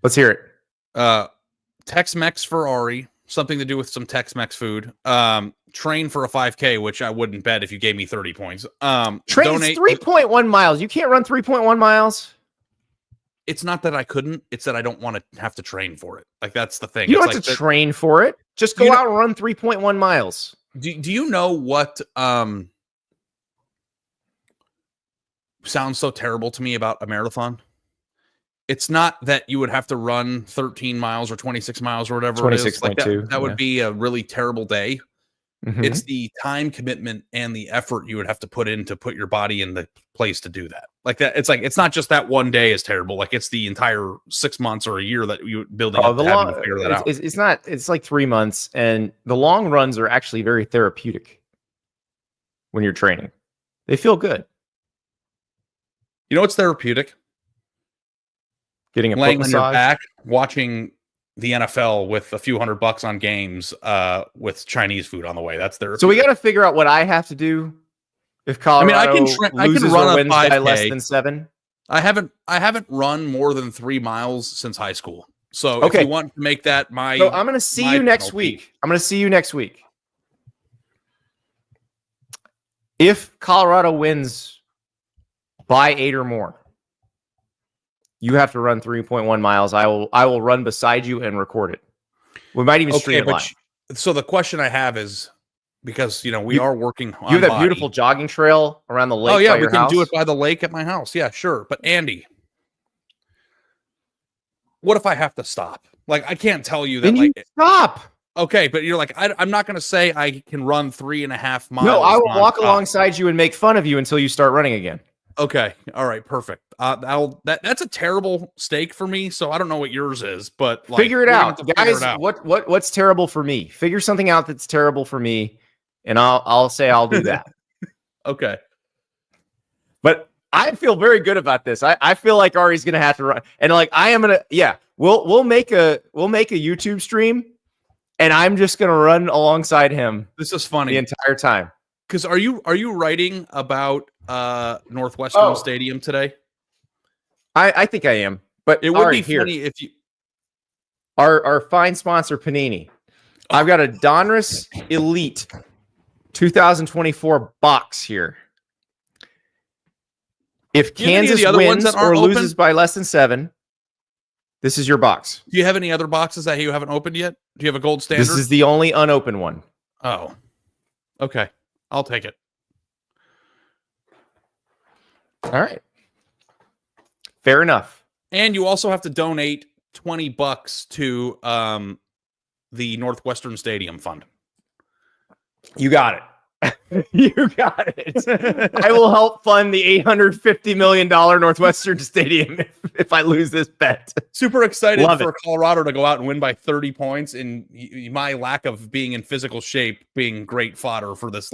Let's hear it. Tex-Mex Ferrari, something to do with some Tex-Mex food. Train for a 5K, which I wouldn't bet if you gave me 30 points. Train 3.1 miles. You can't run 3.1 miles. It's not that I couldn't. It's that I don't want to have to train for it. Like, that's the thing. You don't have to train for it. Just go out and run 3.1 miles. Do you know what sounds so terrible to me about a marathon? It's not that you would have to run 13 miles or 26 miles or whatever it is. Like that would be a really terrible day. Mm-hmm. It's the time commitment and the effort you would have to put in to put your body in the place to do that. Like that, it's not just that one day is terrible. Like it's the entire 6 months or a year that you building up to figure that out. It's not. It's like 3 months, and the long runs are actually very therapeutic when you're training. They feel good. You know what's therapeutic? Getting a laying on your back, watching the NFL with a few $100 on games with Chinese food on the way. That's therapeutic. So we got to figure out what I have to do if Colorado I can run wins by less than 7. I haven't run more than 3 miles since high school. So if you want to make that my, so I'm going to see you next week. I'm going to see you next week. If Colorado wins by 8 or more, you have to run 3.1 miles. I will run beside you and record it. We might even stream it live. So the question I have is, because we are working on you have that beautiful jogging trail around the lake. Oh yeah, we can do it by the lake at my house. Yeah, sure. But Andy, what if I have to stop? Like, I can't tell you that. Then stop. Okay, but you're like, I'm not going to say I can run 3.5 miles. No, I will walk alongside you and make fun of you until you start running again. Okay. All right. Perfect. That's a terrible stake for me. So I don't know what yours is, but like, Figure it we're gonna out, have to guys. figure it out. What's terrible for me? Figure something out that's terrible for me, and I'll say I'll do that. Okay. But I feel very good about this. I feel like Ari's gonna have to run, and like I am gonna. Yeah, we'll make a YouTube stream, and I'm just gonna run alongside him. This is funny the entire time. Because are you writing about Northwestern Stadium today? I think I am, but it would be funny if you. Our fine sponsor Panini. I've got a Donruss Elite 2024 box here. If Kansas wins or loses by less than 7, this is your box. Do you have any other boxes that you haven't opened yet? Do you have a gold standard? This is the only unopened one. Oh, okay. I'll take it. All right. Fair enough. And you also have to donate $20 to the Northwestern Stadium Fund. You got it. You got it. I will help fund the $850 million Northwestern Stadium if I lose this bet. Super excited for Colorado to go out and win by 30 points, and my lack of being in physical shape being great fodder for this.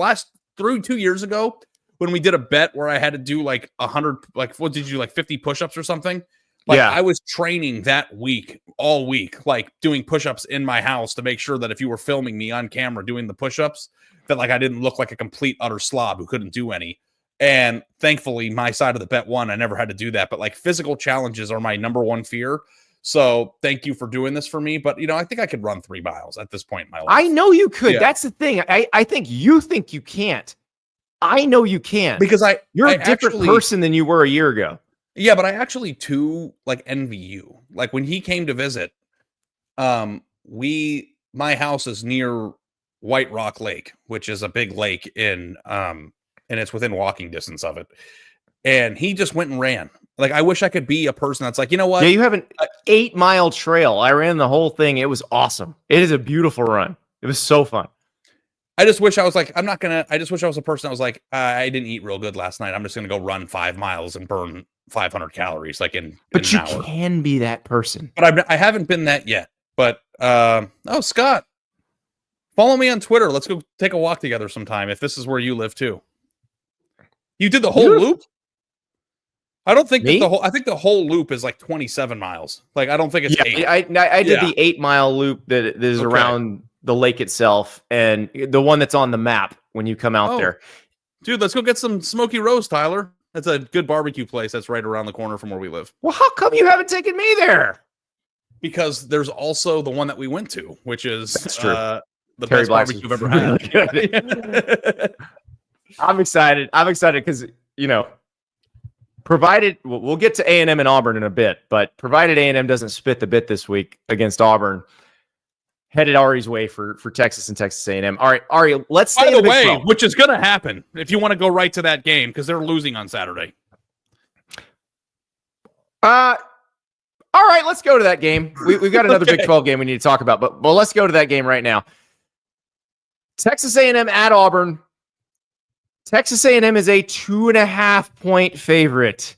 Through 2 years ago, when we did a bet where I had to do like 100, like what did you like 50 push-ups or something? Like, yeah, I was training that week, all week, like doing push-ups in my house to make sure that if you were filming me on camera doing the push-ups, that like I didn't look like a complete utter slob who couldn't do any. And thankfully, my side of the bet won. I never had to do that. But like physical challenges are my number one fear. So thank you for doing this for me. But, you know, I think I could run 3 miles at this point in my life. I know you could. Yeah. That's the thing. I think you can't. I know you can. Because you're a different person than you were a year ago. Yeah, but I actually too like envy you. Like when he came to visit, my house is near White Rock Lake, which is a big lake and it's within walking distance of it. And he just went and ran. Like, I wish I could be a person that's like, you know what? Yeah, you have an 8-mile trail. I ran the whole thing. It was awesome. It is a beautiful run. It was so fun. I just wish I was like, I just wish I was a person that was like, I didn't eat real good last night. I'm just going to go run 5 miles and burn 500 calories like in But an you hour. Can be that person. But I haven't been that yet. But, Scott, follow me on Twitter. Let's go take a walk together sometime if this is where you live too. You did the whole loop? I don't think I think the whole loop is like 27 miles. Like, I don't think it's 8. I did the 8-mile loop that is around the lake itself and the one that's on the map when you come out there. Dude, let's go get some Smoky Rose, Tyler. That's a good barbecue place that's right around the corner from where we live. Well, how come you haven't taken me there? Because there's also the one that we went to, which is the Terry best barbecue you've ever had. I'm excited. Because, you know, provided we'll get to A&M and Auburn in a bit, but provided A&M doesn't spit the bit this week against Auburn, headed Ari's way for Texas and Texas A&M. All right, Ari, let's stay by the way, which is going to happen if you want to go right to that game because they're losing on Saturday. All right, let's go to that game. We've got another Big 12 game we need to talk about, but let's go to that game right now. Texas A&M at Auburn. Texas A&M is a 2.5-point favorite.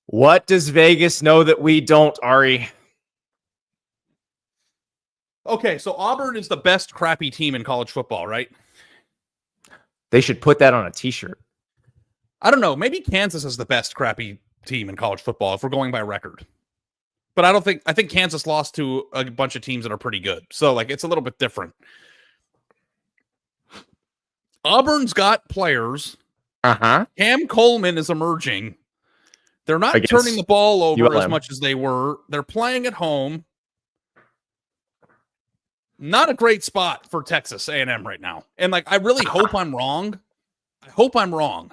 What does Vegas know that we don't, Ari? Okay, so Auburn is the best crappy team in college football, right? They should put that on a t-shirt. I don't know. Maybe Kansas is the best crappy team in college football if we're going by record. But I think Kansas lost to a bunch of teams that are pretty good. So, like, it's a little bit different. Auburn's got players. Cam Coleman is emerging. They're not turning the ball over as much as they were. They're playing at home. Not a great spot for Texas A&M right now. And, like, I really hope I'm wrong. I hope I'm wrong.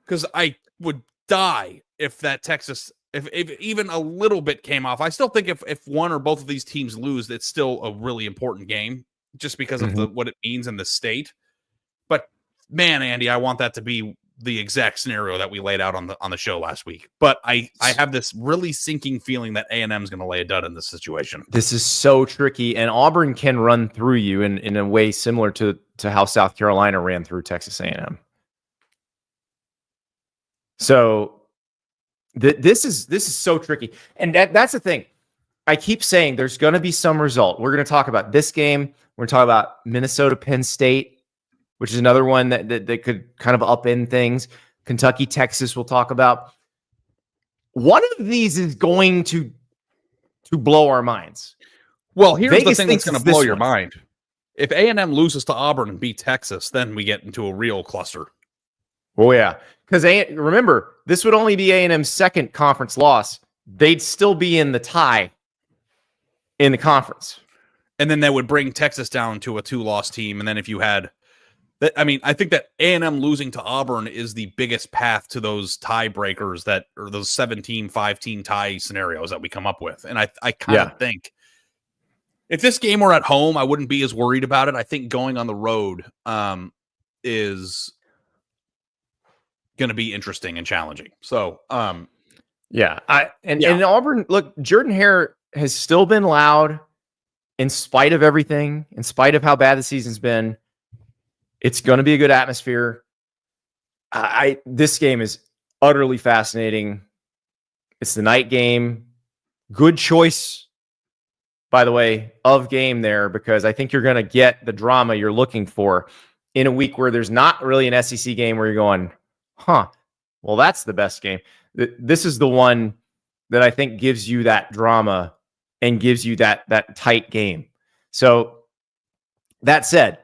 Because I would die if that Texas... If even a little bit came off. I still think if one or both of these teams lose, it's still a really important game just because of what it means in the state. But man, Andy, I want that to be the exact scenario that we laid out on the show last week. But I have this really sinking feeling that A&M is going to lay a dud in this situation. This is so tricky, and Auburn can run through you in a way similar to how South Carolina ran through Texas A&M. So this is so tricky. And that's the thing. I keep saying there's going to be some result. We're going to talk about this game. We're going to talk about Minnesota, Penn State, which is another one that could kind of upend things. Kentucky, Texas, we'll talk about. One of these is going to blow our minds. Well, here's Vegas the thing that's going to blow your one. mind. If A&M loses to Auburn and beat Texas, then we get into a real cluster. Oh, yeah. Because remember, this would only be A&M's second conference loss. They'd still be in the tie in the conference. And then that would bring Texas down to a 2-loss team. And then if you had... I think that A&M losing to Auburn is the biggest path to those tiebreakers or those 7-team, 5-team tie scenarios that we come up with. And I kind of think if this game were at home, I wouldn't be as worried about it. I think going on the road is going to be interesting and challenging. So, and Auburn, look, Jordan Hare has still been loud in spite of everything, in spite of how bad the season's been. It's going to be a good atmosphere. This game is utterly fascinating. It's the night game. Good choice, by the way, of game there, because I think you're going to get the drama you're looking for in a week where there's not really an SEC game where you're going, well, that's the best game. This is the one that I think gives you that drama and gives you that tight game. So that said,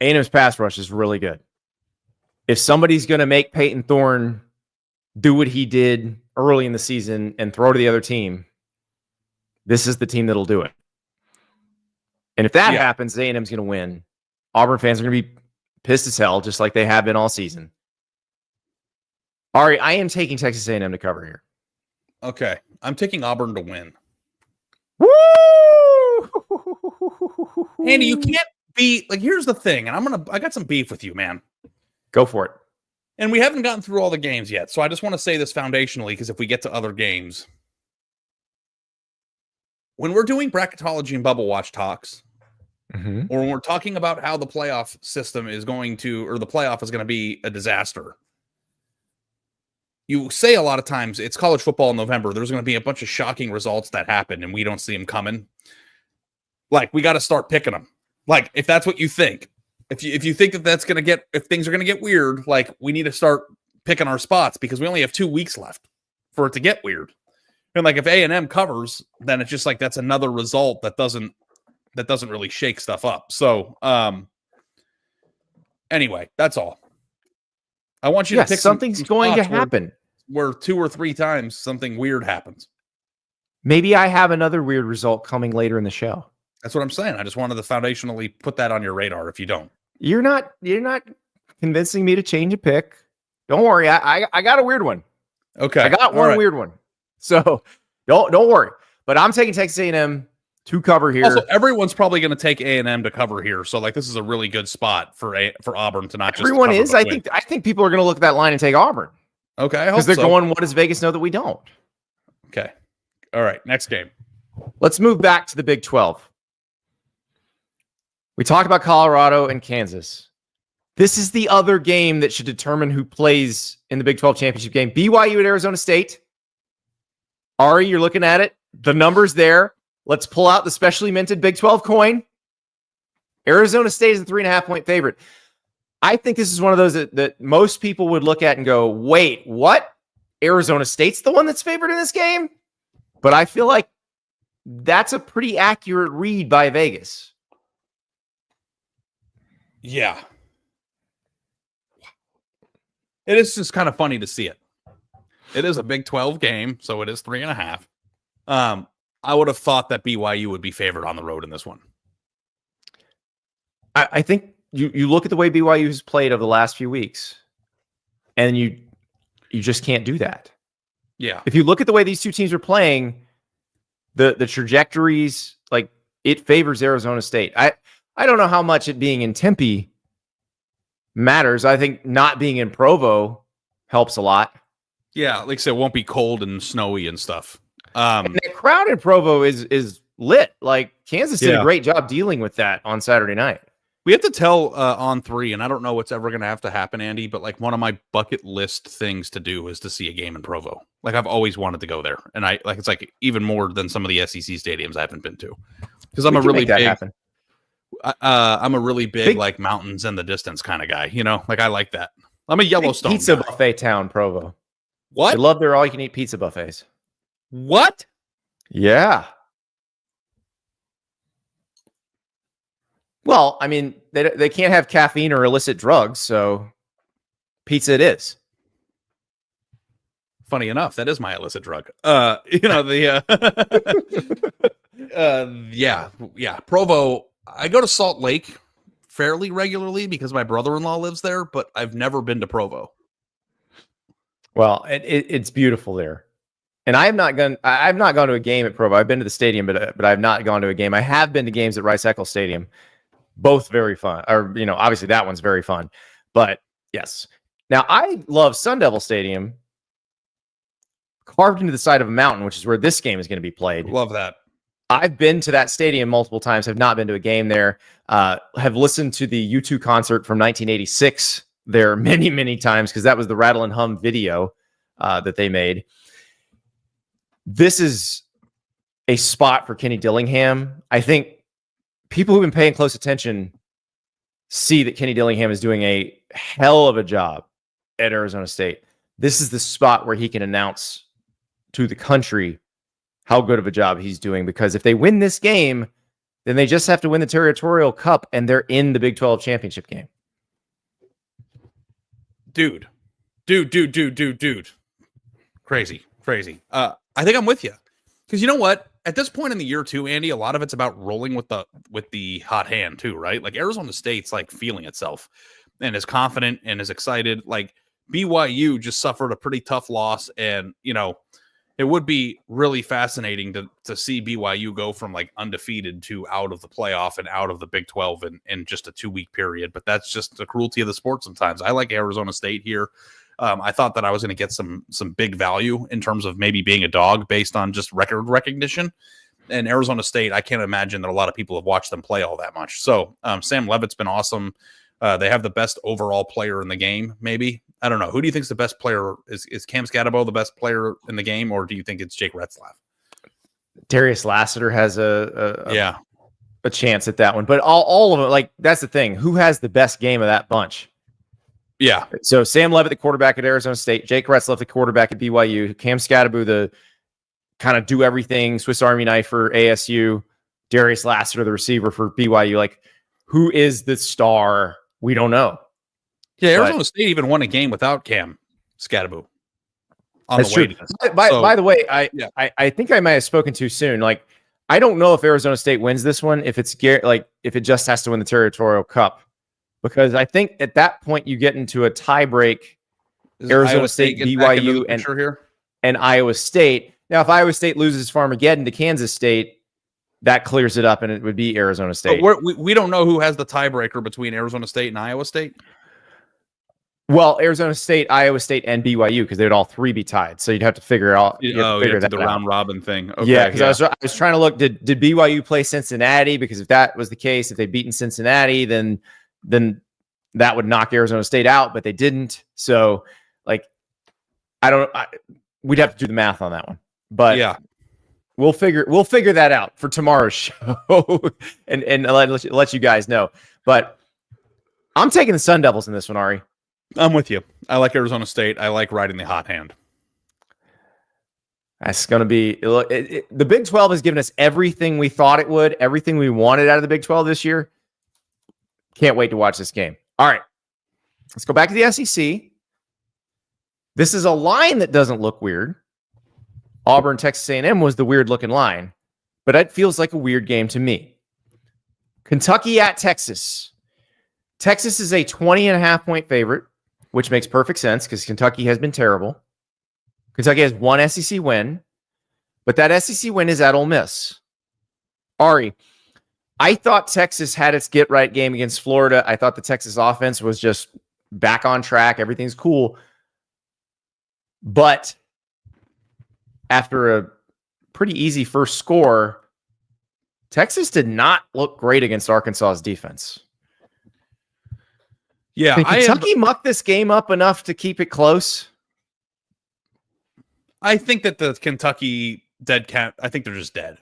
A&M's pass rush is really good. If somebody's going to make Peyton Thorne do what he did early in the season and throw to the other team, this is the team that'll do it. And if that happens, A&M's going to win. Auburn fans are going to be pissed as hell, just like they have been all season. Ari, I am taking Texas A&M to cover here. Okay. I'm taking Auburn to win. Woo! Andy, you can't be like, here's the thing, and I got some beef with you, man. Go for it. And we haven't gotten through all the games yet, so I just want to say this foundationally, because if we get to other games, when we're doing bracketology and bubble watch talks, or when we're talking about how the playoff system is going to, or the playoff is going to be a disaster, you say a lot of times it's college football in November. There's going to be a bunch of shocking results that happen, and we don't see them coming. Like, we got to start picking them. Like, if that's what you think, if you think that that's going to if things are going to get weird, like, we need to start picking our spots, because we only have 2 weeks left for it to get weird. And like, if A&M covers, then it's just like, that's another result that doesn't really shake stuff up. So, anyway, that's all. I want you to pick something's going to happen where 2 or 3 times something weird happens. Maybe I have another weird result coming later in the show. That's what I'm saying. I just wanted to foundationally put that on your radar if you don't. You're not convincing me to change a pick. Don't worry. I got a weird one. Okay. I got one weird one. So don't worry. But I'm taking Texas A&M to cover here. Also, everyone's probably going to take A&M to cover here. So like, this is a really good spot for Auburn to not just everyone cover, is. I think people are going to look at that line and take Auburn. Okay. Because they're going, what does Vegas know that we don't? Okay. All right. Next game. Let's move back to the Big 12. We talked about Colorado and Kansas. This is the other game that should determine who plays in the Big 12 championship game. BYU at Arizona State. Ari, you're looking at it. The number's there. Let's pull out the specially minted Big 12 coin. Arizona State is a 3.5-point favorite. I think this is one of those that most people would look at and go, wait, what? Arizona State's the one that's favored in this game? But I feel like that's a pretty accurate read by Vegas. Yeah. It is just kind of funny to see it. It is a Big 12 game, so it is 3.5. I would have thought that BYU would be favored on the road in this one. I think you look at the way BYU has played over the last few weeks, and you just can't do that. Yeah. If you look at the way these two teams are playing, the trajectories, like, it favors Arizona State. I don't know how much it being in Tempe matters. I think not being in Provo helps a lot. Yeah, like I said, it won't be cold and snowy and stuff. And the crowd in Provo is lit. Like, Kansas did a great job dealing with that on Saturday night. We have to tell on 3, and I don't know what's ever going to have to happen, Andy, but like one of my bucket list things to do is to see a game in Provo. Like I've always wanted to go there, and it's like even more than some of the SEC stadiums I haven't been to, because I'm a really big. I'm a really big like mountains in the distance kind of guy. You know, like I like that. I'm a Yellowstone pizza guy. buffet town, Provo. What? They love their all-you-can-eat pizza buffets. What? Yeah. Well, I mean, they can't have caffeine or illicit drugs, so pizza it is. Funny enough, that is my illicit drug. Yeah. Provo. I go to Salt Lake fairly regularly because my brother-in-law lives there, but I've never been to Provo. Well, it's beautiful there. And I've not gone to a game at Provo. I've been to the stadium, but I've not gone to a game. I have been to games at Rice-Eccles Stadium. Both very fun. Or, obviously that one's very fun. But yes. Now, I love Sun Devil Stadium, carved into the side of a mountain, which is where this game is going to be played. Love that. I've been to that stadium multiple times, have not been to a game there. Have listened to the U2 concert from 1986 there many, many times because that was the Rattle and Hum video that they made. This is a spot for Kenny Dillingham. I think people who've been paying close attention see that Kenny Dillingham is doing a hell of a job at Arizona State. This is the spot where he can announce to the country how good of a job he's doing, because if they win this game, then they just have to win the Territorial Cup and they're in the Big 12 championship game. Dude. Crazy. I think I'm with you. Because you know what? At this point in the year too, Andy, a lot of it's about rolling with the hot hand too, right? Like Arizona State's like feeling itself and is confident and is excited. Like BYU just suffered a pretty tough loss, and it would be really fascinating to see BYU go from like undefeated to out of the playoff and out of the Big 12 in just a 2-week period. But that's just the cruelty of the sport sometimes. I like Arizona State here. I thought that I was going to get some big value in terms of maybe being a dog based on just record recognition. And Arizona State, I can't imagine that a lot of people have watched them play all that much. So Sam Leavitt's been awesome. They have the best overall player in the game, maybe. I don't know. Who do you think is the best player? Is Cam Scatabo the best player in the game, or do you think it's Jake Retzlaff? Darius Lassiter has a chance at that one. But all of it, like, that's the thing. Who has the best game of that bunch? Yeah. So Sam Leavitt, the quarterback at Arizona State, Jake Retzlaff, the quarterback at BYU, Cam Scatabo, the kind of do everything Swiss Army knife for ASU, Darius Lassiter, the receiver for BYU. Like, who is the star? We don't know. Yeah, Arizona State even won a game without Cam Scatabo. That's true. By the way, I think I might have spoken too soon. Like, I don't know if Arizona State wins this one, if it just has to win the Territorial Cup, because I think at that point you get into a tiebreak. Arizona State, BYU, and Iowa State. Now, if Iowa State loses Farmageddon to Kansas State, that clears it up, and it would be Arizona State. But we don't know who has the tiebreaker between Arizona State and Iowa State. Well, Arizona State, Iowa State, and BYU, because they would all three be tied. So you'd have to figure out the round robin thing. Okay, yeah, because I was trying to look. Did BYU play Cincinnati? Because if that was the case, if they'd beaten Cincinnati, then that would knock Arizona State out. But they didn't. So, like, we'd have to do the math on that one. But yeah, we'll figure that out for tomorrow's show and let you guys know. But I'm taking the Sun Devils in this one, Ari. I'm with you. I like Arizona State. I like riding the hot hand. That's going to be the Big 12 has given us everything we thought it would, everything we wanted out of the Big 12 this year. Can't wait to watch this game. All right, let's go back to the SEC. This is a line that doesn't look weird. Auburn, Texas A&M was the weird looking line, but it feels like a weird game to me. Kentucky at Texas. Texas is a 20.5-point favorite, which makes perfect sense because Kentucky has been terrible. Kentucky has one SEC win, but that SEC win is at Ole Miss. Ari, I thought Texas had its get-right game against Florida. I thought the Texas offense was just back on track. Everything's cool. But after a pretty easy first score, Texas did not look great against Arkansas's defense. Yeah, Can Kentucky muck this game up enough to keep it close? I think that the Kentucky dead cat, I think they're just dead.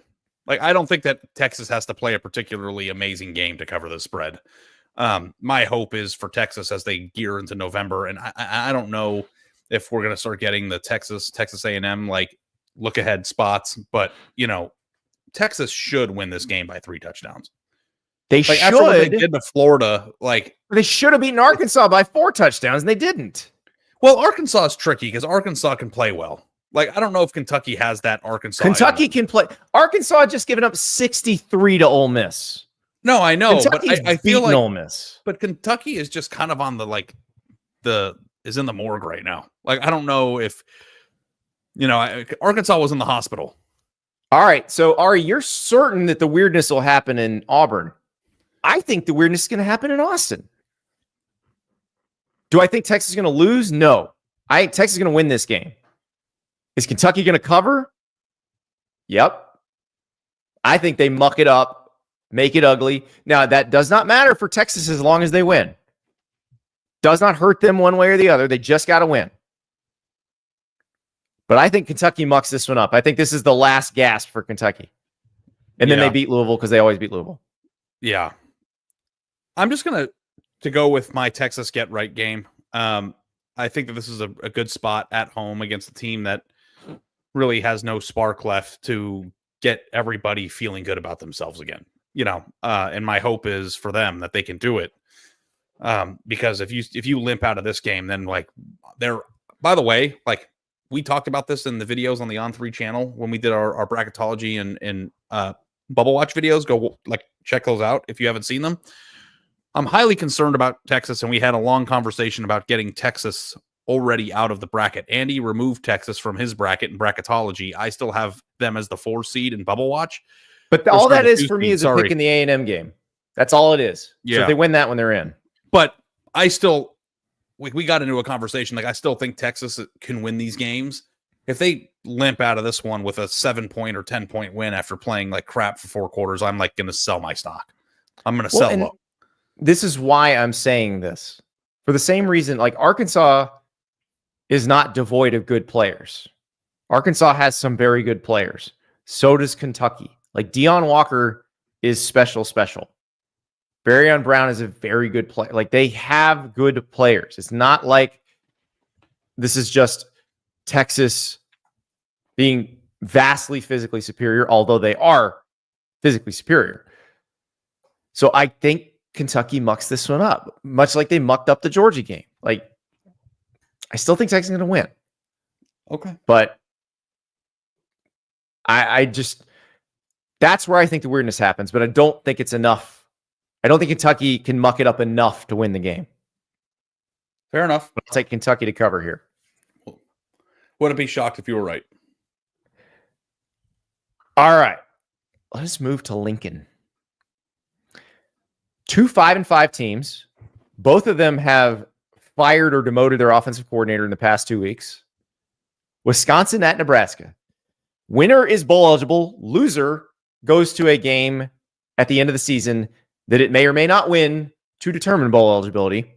Like, I don't think that Texas has to play a particularly amazing game to cover the spread. My hope is for Texas as they gear into November, and I don't know if we're going to start getting the Texas A&M like look ahead spots, but Texas should win this game by 3 touchdowns. They like, should. After what they did to Florida, like they should have beaten Arkansas by 4 touchdowns, and they didn't. Well, Arkansas is tricky because Arkansas can play well. Like, I don't know if Kentucky has that Arkansas. Kentucky can play. Arkansas had just given up 63 to Ole Miss. No, I know, Kentucky's but I feel like Ole Miss. But Kentucky is just kind of on is in the morgue right now. Like, I don't know if Arkansas was in the hospital. All right, so Ari, you're certain that the weirdness will happen in Auburn. I think the weirdness is going to happen in Austin. Do I think Texas is going to lose? No. I think Texas is going to win this game. Is Kentucky going to cover? Yep. I think they muck it up, make it ugly. Now, that does not matter for Texas as long as they win. Does not hurt them one way or the other. They just got to win. But I think Kentucky mucks this one up. I think this is the last gasp for Kentucky. And then they beat Louisville because they always beat Louisville. Yeah. I'm just going to go with my Texas get right game. I think that this is a good spot at home against a team that really has no spark left to get everybody feeling good about themselves again. And my hope is for them that they can do it. Because if you limp out of this game, then by the way, like we talked about this in the videos on the On3 channel when we did our bracketology and bubble watch videos. Go check those out if you haven't seen them. I'm highly concerned about Texas, and we had a long conversation about getting Texas already out of the bracket. Andy removed Texas from his bracket in bracketology. I still have them as the 4 seed in bubble watch. But all that is for me is a pick in the A&M game. That's all it is. Yeah. So if they win that one, they're in. But I still, we got into a conversation. Like, I still think Texas can win these games. If they limp out of this one with a 7-point or 10-point win after playing like crap for 4 quarters, I'm like going to sell my stock. I'm going to sell low. This is why I'm saying this. For the same reason, like Arkansas is not devoid of good players. Arkansas has some very good players. So does Kentucky. Like Deion Walker is special. Barryon Brown is a very good player. Like they have good players. It's not like this is just Texas being vastly physically superior, although they are physically superior. So I think Kentucky mucks this one up, much like they mucked up the Georgia game. Like, I still think Texas is going to win. Okay. But I just, that's where I think the weirdness happens, but I don't think it's enough. I don't think Kentucky can muck it up enough to win the game. Fair enough. I'll take Kentucky to cover here. Wouldn't be shocked if you were right. All right. Let us move to Lincoln. 2 5-5 teams. Both of them have fired or demoted their offensive coordinator in the past 2 weeks. Wisconsin at Nebraska. Winner is bowl eligible. Loser goes to a game at the end of the season that it may or may not win to determine bowl eligibility.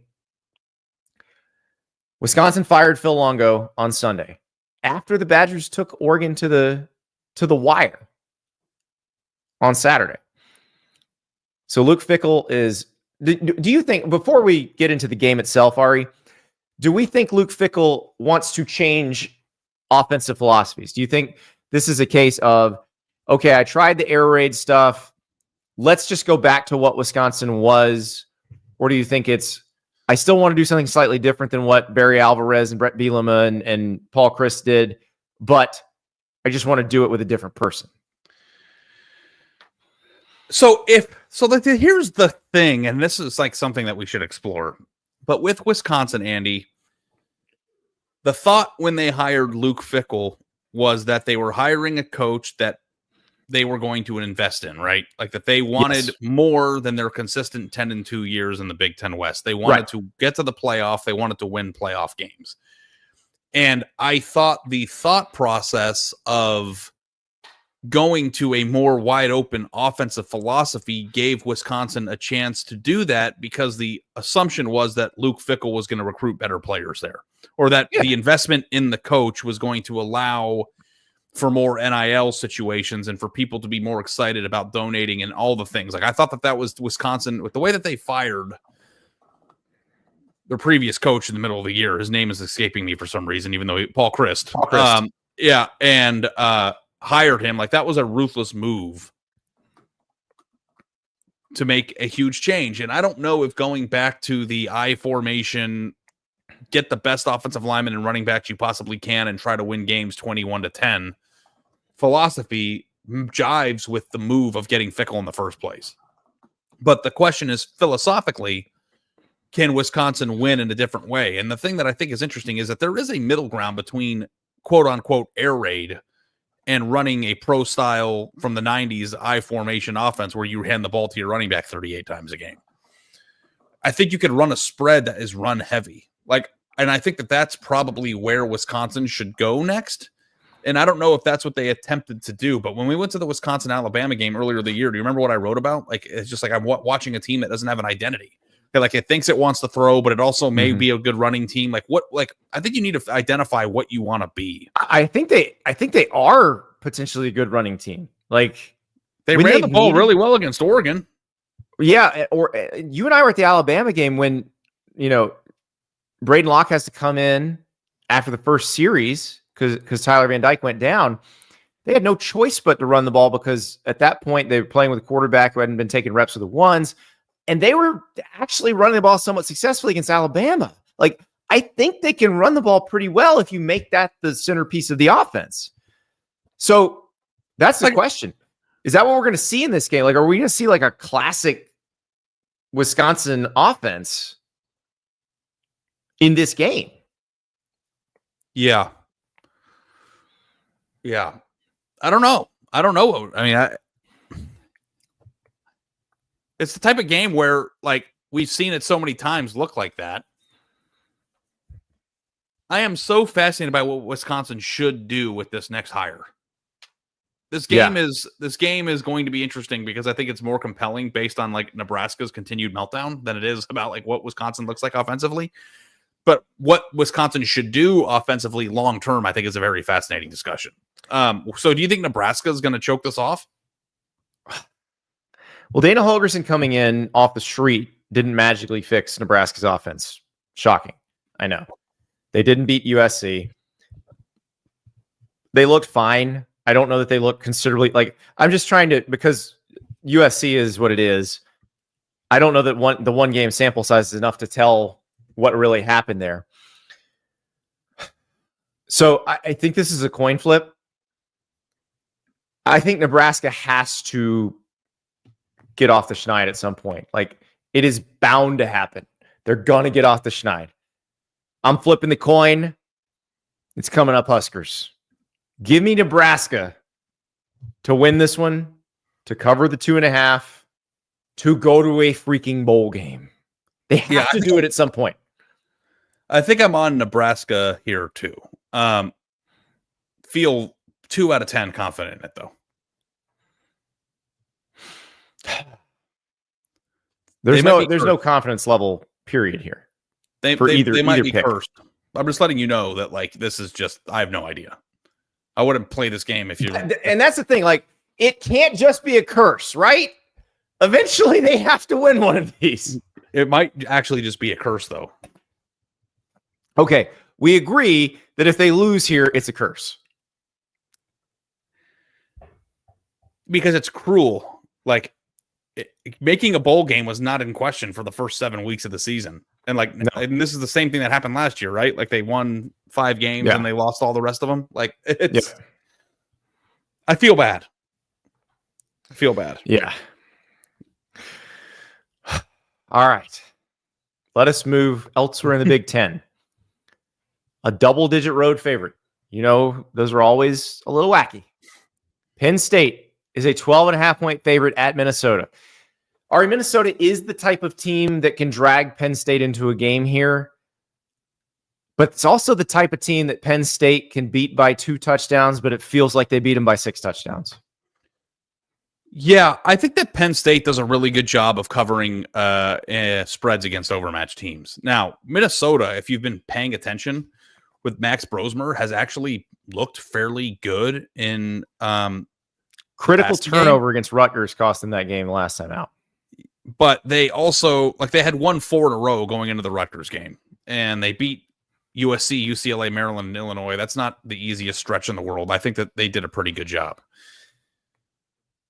Wisconsin fired Phil Longo on Sunday after the Badgers took Oregon to the wire on Saturday. So Luke Fickell is, do you think, before we get into the game itself, Ari, do we think Luke Fickell wants to change offensive philosophies? Do you think this is a case of, okay, I tried the air raid stuff, let's just go back to what Wisconsin was? Or do you think it's, I still want to do something slightly different than what Barry Alvarez and Brett Bielema and Paul Chryst did, but I just want to do it with a different person? So here's the thing, and this is like something that we should explore. But with Wisconsin, Andy, the thought when they hired Luke Fickell was that they were hiring a coach that they were going to invest in, right? Like that they wanted more than their consistent 10-2 years in the Big Ten West. They wanted to get to the playoff. They wanted to win playoff games. And I thought the thought process of going to a more wide open offensive philosophy gave Wisconsin a chance to do that, because the assumption was that Luke Fickell was going to recruit better players there, or that the investment in the coach was going to allow for more NIL situations and for people to be more excited about donating and all the things. Like, I thought that was Wisconsin, with the way that they fired their previous coach in the middle of the year. His name is escaping me for some reason, even though Paul Christ. And hired him. Like, that was a ruthless move to make a huge change. And I don't know if going back to the I formation, get the best offensive lineman and running back you possibly can and try to win games 21-10 philosophy jives with the move of getting Fickell in the first place. But the question is, philosophically, can Wisconsin win in a different way? And the thing that I think is interesting is that there is a middle ground between quote unquote air raid and running a pro style from the 90s I formation offense where you hand the ball to your running back 38 times a game. I think you could run a spread that is run heavy. And I think that that's probably where Wisconsin should go next. And I don't know if that's what they attempted to do, but when we went to the Wisconsin-Alabama game earlier in the year, do you remember what I wrote about? Like, it's just like I'm watching a team that doesn't have an identity. Like, it thinks it wants to throw, but it also may be a good running team. I think you need to identify what you want to be. I think they are potentially a good running team. Like, they ran the ball really well against Oregon. Yeah. Or you and I were at the Alabama game when, Braden Locke has to come in after the first series because Tyler Van Dyke went down. They had no choice but to run the ball, because at that point they were playing with a quarterback who hadn't been taking reps with the ones. And they were actually running the ball somewhat successfully against Alabama. Like, I think they can run the ball pretty well if you make that the centerpiece of the offense. So that's the question. Is that what we're going to see in this game? Like, are we going to see like a classic Wisconsin offense in this game? Yeah. I don't know. It's the type of game where, like, we've seen it so many times look like that. I am so fascinated by what Wisconsin should do with this next hire. This game is going to be interesting because I think it's more compelling based on like Nebraska's continued meltdown than it is about like what Wisconsin looks like offensively. But what Wisconsin should do offensively long term, I think, is a very fascinating discussion. So do you think Nebraska is going to choke this off? Well, Dana Holgerson coming in off the street didn't magically fix Nebraska's offense. Shocking. I know. They didn't beat USC. They looked fine. I don't know that they look considerably like, I'm just trying to, because USC is what it is. I don't know that the one game sample size is enough to tell what really happened there. So I think this is a coin flip. I think Nebraska has to get off the schneid at some point. Like, it is bound to happen. They're going to get off the schneid. I'm flipping the coin. It's coming up Huskers. Give me Nebraska to win this one, to cover the 2.5, to go to a freaking bowl game. They have to do it at some point. I think I'm on Nebraska here too. Feel 2 out of 10 confident in it though. There's no confidence level period here. They might be cursed. I'm just letting you know that like this is just, I have no idea. I wouldn't play this game if you. And that's the thing. Like, it can't just be a curse, right? Eventually, they have to win one of these. It might actually just be a curse, though. Okay, we agree that if they lose here, it's a curse. Because it's cruel. Like, making a bowl game was not in question for the first 7 weeks of the season. And like, and this is the same thing that happened last year, right? Like, they won 5 games and they lost all the rest of them. Like, it's, I feel bad. Yeah. All right. Let us move elsewhere in the Big Ten. A double-digit road favorite. You know, those are always a little wacky. Penn State is a 12.5-point favorite at Minnesota. Ari, Minnesota is the type of team that can drag Penn State into a game here, but it's also the type of team that Penn State can beat by 2 touchdowns, but it feels like they beat them by 6 touchdowns. Yeah, I think that Penn State does a really good job of covering spreads against overmatched teams. Now, Minnesota, if you've been paying attention with Max Brosmer, has actually looked fairly good in Critical turnover against Rutgers cost them that game last time out. But they also, they had won 4 in a row going into the Rutgers game, and they beat USC, UCLA, Maryland, and Illinois. That's not the easiest stretch in the world. I think that they did a pretty good job.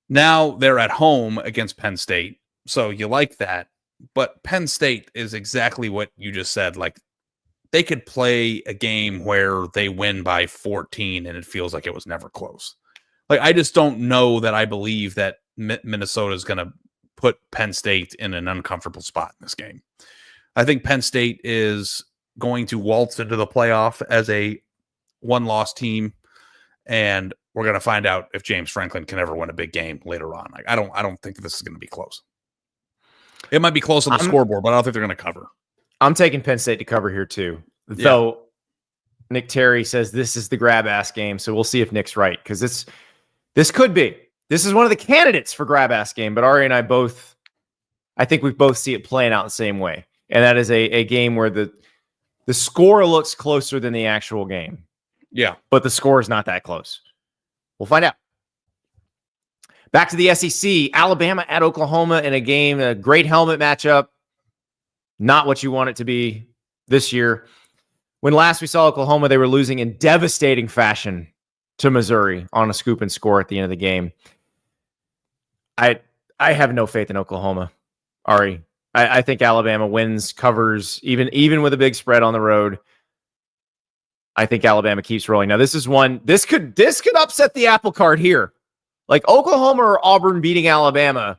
Now they're at home against Penn State, so you like that. But Penn State is exactly what you just said. They could play a game where they win by 14 and it feels like it was never close. I just don't know that I believe that Minnesota is going to put Penn State in an uncomfortable spot in this game. I think Penn State is going to waltz into the playoff as a one-loss team, and we're going to find out if James Franklin can ever win a big game later on. I don't think this is going to be close. It might be close on the scoreboard, but I don't think they're going to cover. I'm taking Penn State to cover here too. Yeah. Though Nick Terry says this is the grab-ass game, so we'll see if Nick's right, because this could be. This is one of the candidates for grab-ass game, but Ari and I think we both see it playing out the same way, and that is a game where the score looks closer than the actual game. Yeah, but the score is not that close. We'll find out. Back to the SEC, Alabama at Oklahoma in a game, a great helmet matchup. Not what you want it to be this year. When last we saw Oklahoma, they were losing in devastating fashion to Missouri on a scoop and score at the end of the game. I have no faith in Oklahoma, Ari. I think Alabama wins, covers, even with a big spread on the road. I think Alabama keeps rolling. Now, this could upset the apple cart here. Oklahoma or Auburn beating Alabama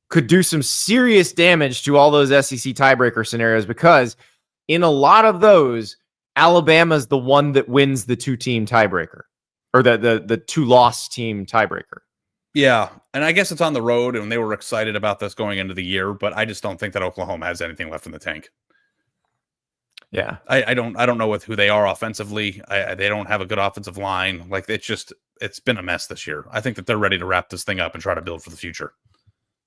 could do some serious damage to all those SEC tiebreaker scenarios, because in a lot of those, Alabama's the one that wins the 2-team tiebreaker, or the 2-loss team tiebreaker. Yeah, and I guess it's on the road, and they were excited about this going into the year, but I just don't think that Oklahoma has anything left in the tank. Yeah, I don't know who they are offensively. They don't have a good offensive line. It's been a mess this year. I think that they're ready to wrap this thing up and try to build for the future.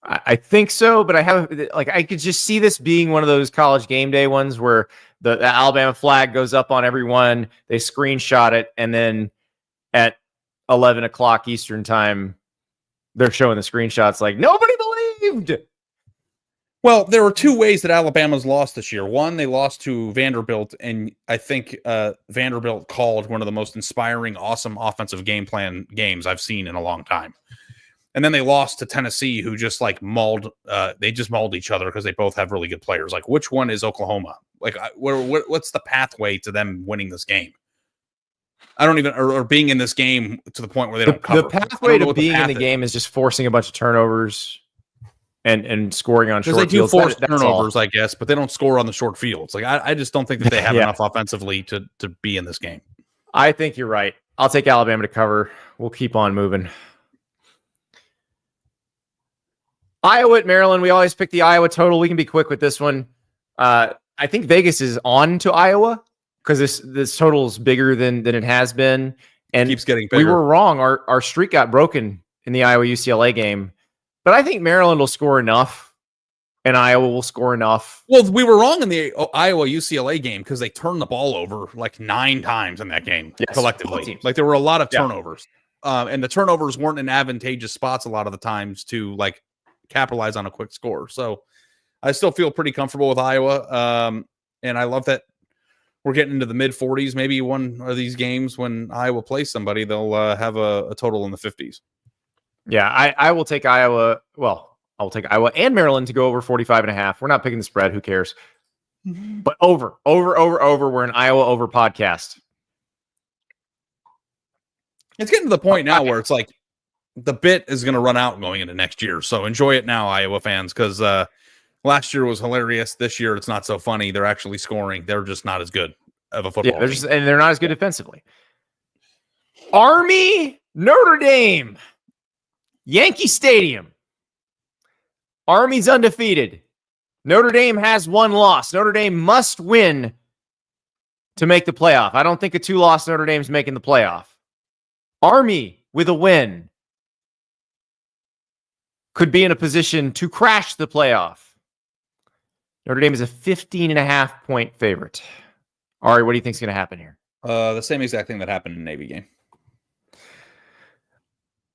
I think so, but I could just see this being one of those college game day ones where the Alabama flag goes up on everyone, they screenshot it, and then at 11 o'clock Eastern time, they're showing the screenshots nobody believed. Well, there were 2 ways that Alabama's lost this year. One, they lost to Vanderbilt, and I think Vanderbilt called one of the most inspiring, awesome offensive game plan games I've seen in a long time. And then they lost to Tennessee, who just mauled. They just mauled each other because they both have really good players. Which one is Oklahoma? What's the pathway to them winning this game? I don't even, or being in this game to the point where they don't cover. The pathway to being in the game is just forcing a bunch of turnovers and scoring on short fields. They do force turnovers, I guess, but they don't score on the short fields. I just don't think that they have enough offensively to be in this game. I think you're right. I'll take Alabama to cover. We'll keep on moving. Iowa at Maryland. We always pick the Iowa total. We can be quick with this one. I think Vegas is on to Iowa because this total is bigger than it has been. And it keeps getting bigger. We were wrong. Our streak got broken in the Iowa UCLA game. But I think Maryland will score enough, and Iowa will score enough. Well, we were wrong in the Iowa UCLA game because they turned the ball over 9 times in that game collectively. There were a lot of turnovers, and the turnovers weren't in advantageous spots a lot of the times to capitalize on a quick score. So I still feel pretty comfortable with Iowa, and I love that we're getting into the mid 40s. Maybe one of these games when Iowa plays somebody, they'll have a total in the 50s. Yeah, I will take Iowa. Well, I will take Iowa and Maryland to go over 45.5. We're not picking the spread. Who cares? But over. We're an Iowa over podcast. It's getting to the point now where it's the bit is going to run out going into next year. So enjoy it now, Iowa fans, because last year was hilarious. This year it's not so funny. They're actually scoring. They're just not as good of a football team. And they're not as good defensively. Army, Notre Dame. Yankee Stadium. Army's undefeated. Notre Dame has 1 loss. Notre Dame must win to make the playoff. I don't think a 2-loss Notre Dame's making the playoff. Army with a win. could be in a position to crash the playoff. Notre Dame is a 15.5-point favorite. Ari, what do you think is going to happen here? The same exact thing that happened in the Navy game.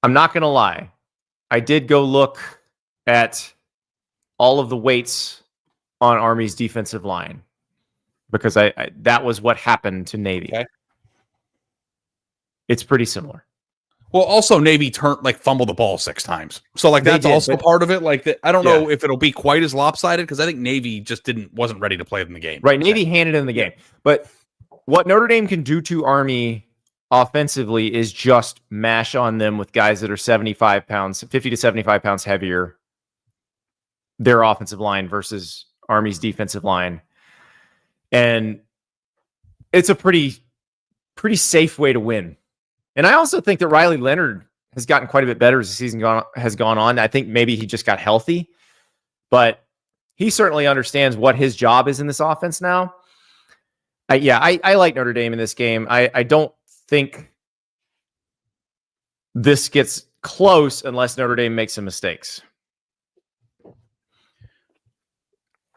I'm not going to lie. I did go look at all of the weights on Army's defensive line because I that was what happened to Navy. Okay. It's pretty similar. Well, also Navy fumbled the ball 6 times, so that's also part of it. I don't know if it'll be quite as lopsided because I think Navy just wasn't ready to play in the game. Right, Navy handed in the game, but what Notre Dame can do to Army offensively is just mash on them with guys that are 75 pounds, 50 to 75 pounds heavier. Their offensive line versus Army's defensive line, and it's a pretty safe way to win. And I also think that Riley Leonard has gotten quite a bit better as the season has gone on. I think maybe he just got healthy, but he certainly understands what his job is in this offense now. I like Notre Dame in this game. I don't think this gets close unless Notre Dame makes some mistakes.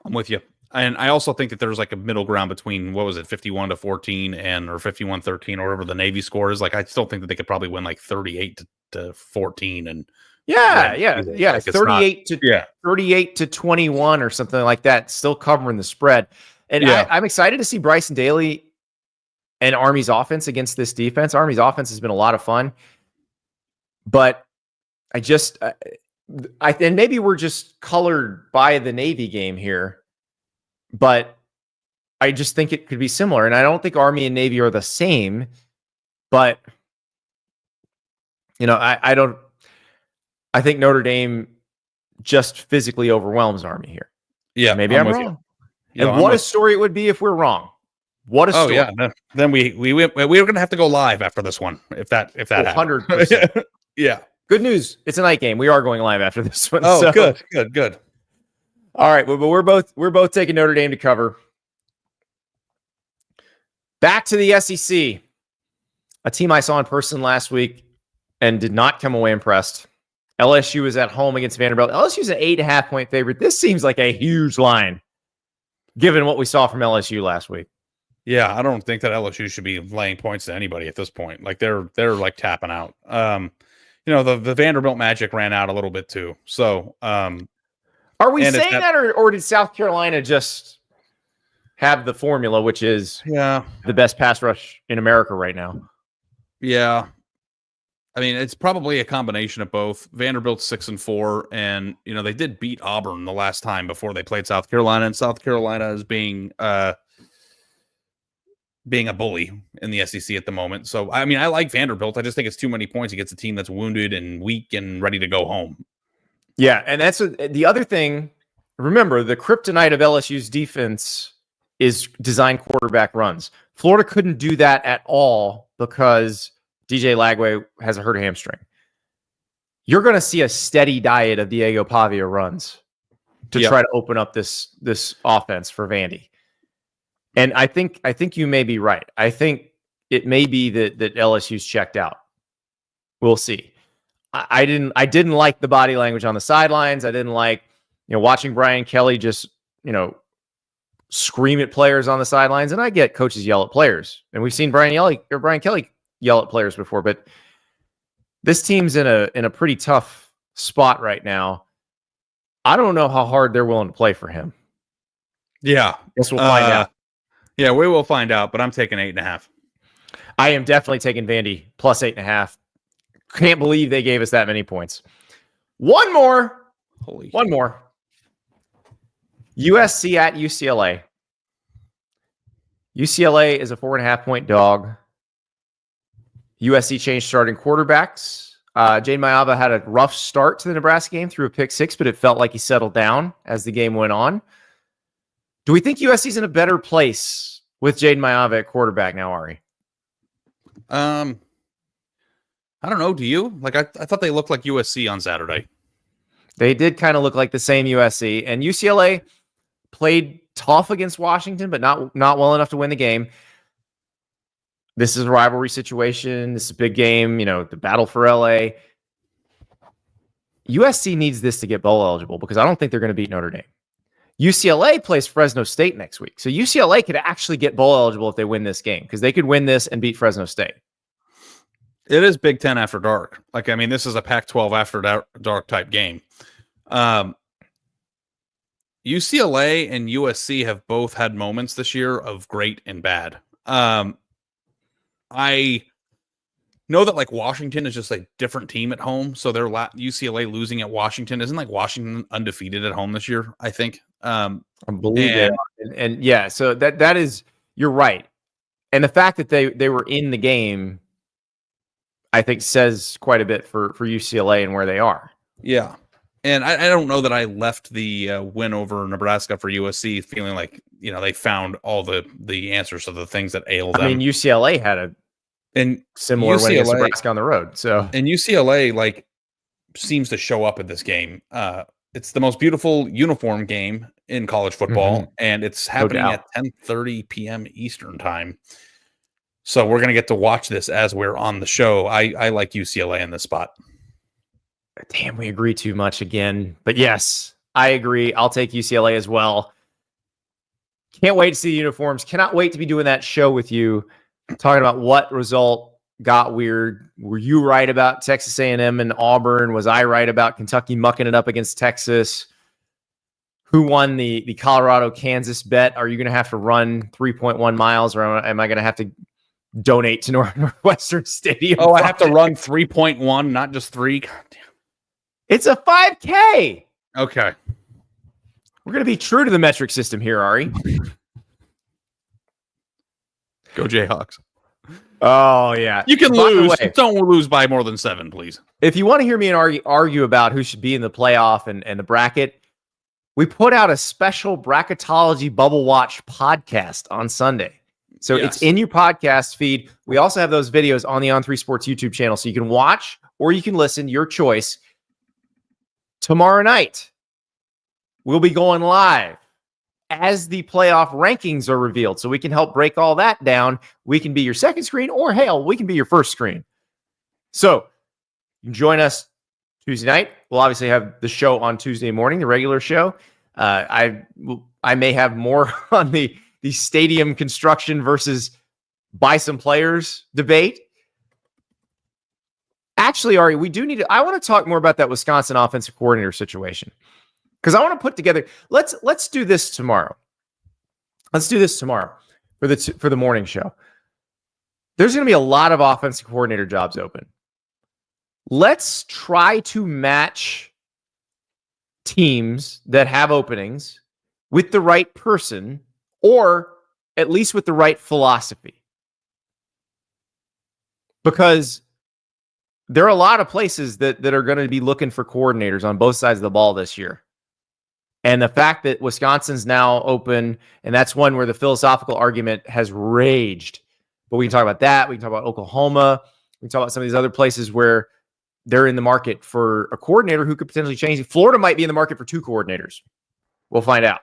I'm with you. And I also think that there's a middle ground between, 51-14 or 51-13 or whatever the Navy score is. I still think that they could probably win 38-14 and 38 to 21 or something like that, still covering the spread. And I'm excited to see Bryson Daly and Army's offense against this defense. Army's offense has been a lot of fun, but and maybe we're just colored by the Navy game here, but I just think it could be similar. And I don't think Army and Navy are the same, but I think Notre Dame just physically overwhelms Army here. Yeah. Maybe I'm wrong. And what a story it would be if we're wrong. What a story. Oh yeah. Then we were going to have to go live after this one. If that 100%. Yeah. Good news. It's a night game. We are going live after this one. Oh, so. Good. All right. But we're both taking Notre Dame to cover. Back to the SEC. A team I saw in person last week and did not come away impressed. LSU is at home against Vanderbilt. LSU is an 8.5-point favorite. This seems like a huge line, given what we saw from LSU last week. Yeah, I don't think that LSU should be laying points to anybody at this point. They're tapping out. The Vanderbilt magic ran out a little bit too. So, are we saying that, or did South Carolina just have the formula, which is the best pass rush in America right now? Yeah. I mean, it's probably a combination of both. Vanderbilt's 6-4, and they did beat Auburn the last time before they played South Carolina, and South Carolina is being a bully in the SEC at the moment. So, I mean, I like Vanderbilt. I just think it's too many points against a team that's wounded and weak and ready to go home. Yeah, and that's the other thing. Remember, the kryptonite of LSU's defense is design quarterback runs. Florida couldn't do that at all because DJ Lagway has a hurt hamstring. You're going to see a steady diet of Diego Pavia runs to try to open up this offense for Vandy. And I think you may be right. I think it may be that LSU's checked out. We'll see. I didn't like the body language on the sidelines. I didn't like watching Brian Kelly just scream at players on the sidelines. And I get coaches yell at players, and we've seen Brian Kelly yell at players before. But this team's in a pretty tough spot right now. I don't know how hard they're willing to play for him. Yeah, guess we'll find out. Yeah, we will find out, but I'm taking 8.5. I am definitely taking Vandy plus 8.5. Can't believe they gave us that many points. One more. USC at UCLA. UCLA is a 4.5-point dog. USC changed starting quarterbacks. Jade Mayava had a rough start to the Nebraska game, threw a pick 6, but it felt like he settled down as the game went on. Do we think USC's in a better place with Jaden Mayava at quarterback now, Ari? I don't know. Do you? I thought they looked like USC on Saturday. They did kind of look like the same USC. And UCLA played tough against Washington, but not well enough to win the game. This is a rivalry situation. This is a big game. The battle for LA. USC needs this to get bowl eligible because I don't think they're going to beat Notre Dame. UCLA plays Fresno State next week. So UCLA could actually get bowl eligible if they win this game because they could win this and beat Fresno State. It is Big Ten after dark. Like, I mean, this is a Pac-12 after dark type game. UCLA and USC have both had moments this year of great and bad. I know that like Washington is just a different team at home. So they're UCLA losing at Washington. Isn't like Washington undefeated at home this year, I think. I believe it. And yeah, so that is, you're right. And the fact that they were in the game, I think says quite a bit for UCLA and where they are. Yeah. And I don't know that I left the win over Nebraska for USC feeling like, they found all the answers to the things that ailed them. I mean, UCLA had a similar win against Nebraska on the road. So, and UCLA like seems to show up in this game. It's the most beautiful uniform game in college football, and it's happening at 10:30 p.m. Eastern time. So we're going to get to watch this as we're on the show. I like UCLA in this spot. Damn, we agree too much again. But yes, I agree. I'll take UCLA as well. Can't wait to see the uniforms. Cannot wait to be doing that show with you, talking about what result got weird. Were you right about Texas A&M and Auburn? Was I right about Kentucky mucking it up against Texas? Who won the Colorado-Kansas bet? Are you going to have to run 3.1 miles, or am I going to have to donate to Northwestern Stadium? Oh, I have to run 3.1, not just 3. God damn. It's a 5K. Okay. We're going to be true to the metric system here, Ari. Go Jayhawks. Oh, yeah. You can lose. Don't lose by more than 7, please. If you want to hear me and argue about who should be in the playoff and the bracket, we put out a special bracketology bubble watch podcast on Sunday. So It's in your podcast feed. We also have those videos on the On3 Sports YouTube channel. So you can watch or you can listen, your choice. Tomorrow night, we'll be going live as the playoff rankings are revealed. So we can help break all that down. We can be your second screen, or hell, we can be your first screen. So you can join us Tuesday night. We'll obviously have the show on Tuesday morning, the regular show. I may have more on the stadium construction versus buy some players debate. Actually, Ari, I want to talk more about that Wisconsin offensive coordinator situation. Because I want to put together, let's do this tomorrow. Let's do this tomorrow for the morning show. There's going to be a lot of offensive coordinator jobs open. Let's try to match teams that have openings with the right person, or at least with the right philosophy. Because there are a lot of places that are going to be looking for coordinators on both sides of the ball this year. And the fact that Wisconsin's now open, and that's one where the philosophical argument has raged. But we can talk about that. We can talk about Oklahoma. We can talk about some of these other places where they're in the market for a coordinator who could potentially change. Florida might be in the market for 2 coordinators. We'll find out.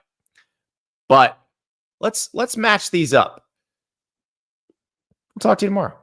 But let's match these up. We'll talk to you tomorrow.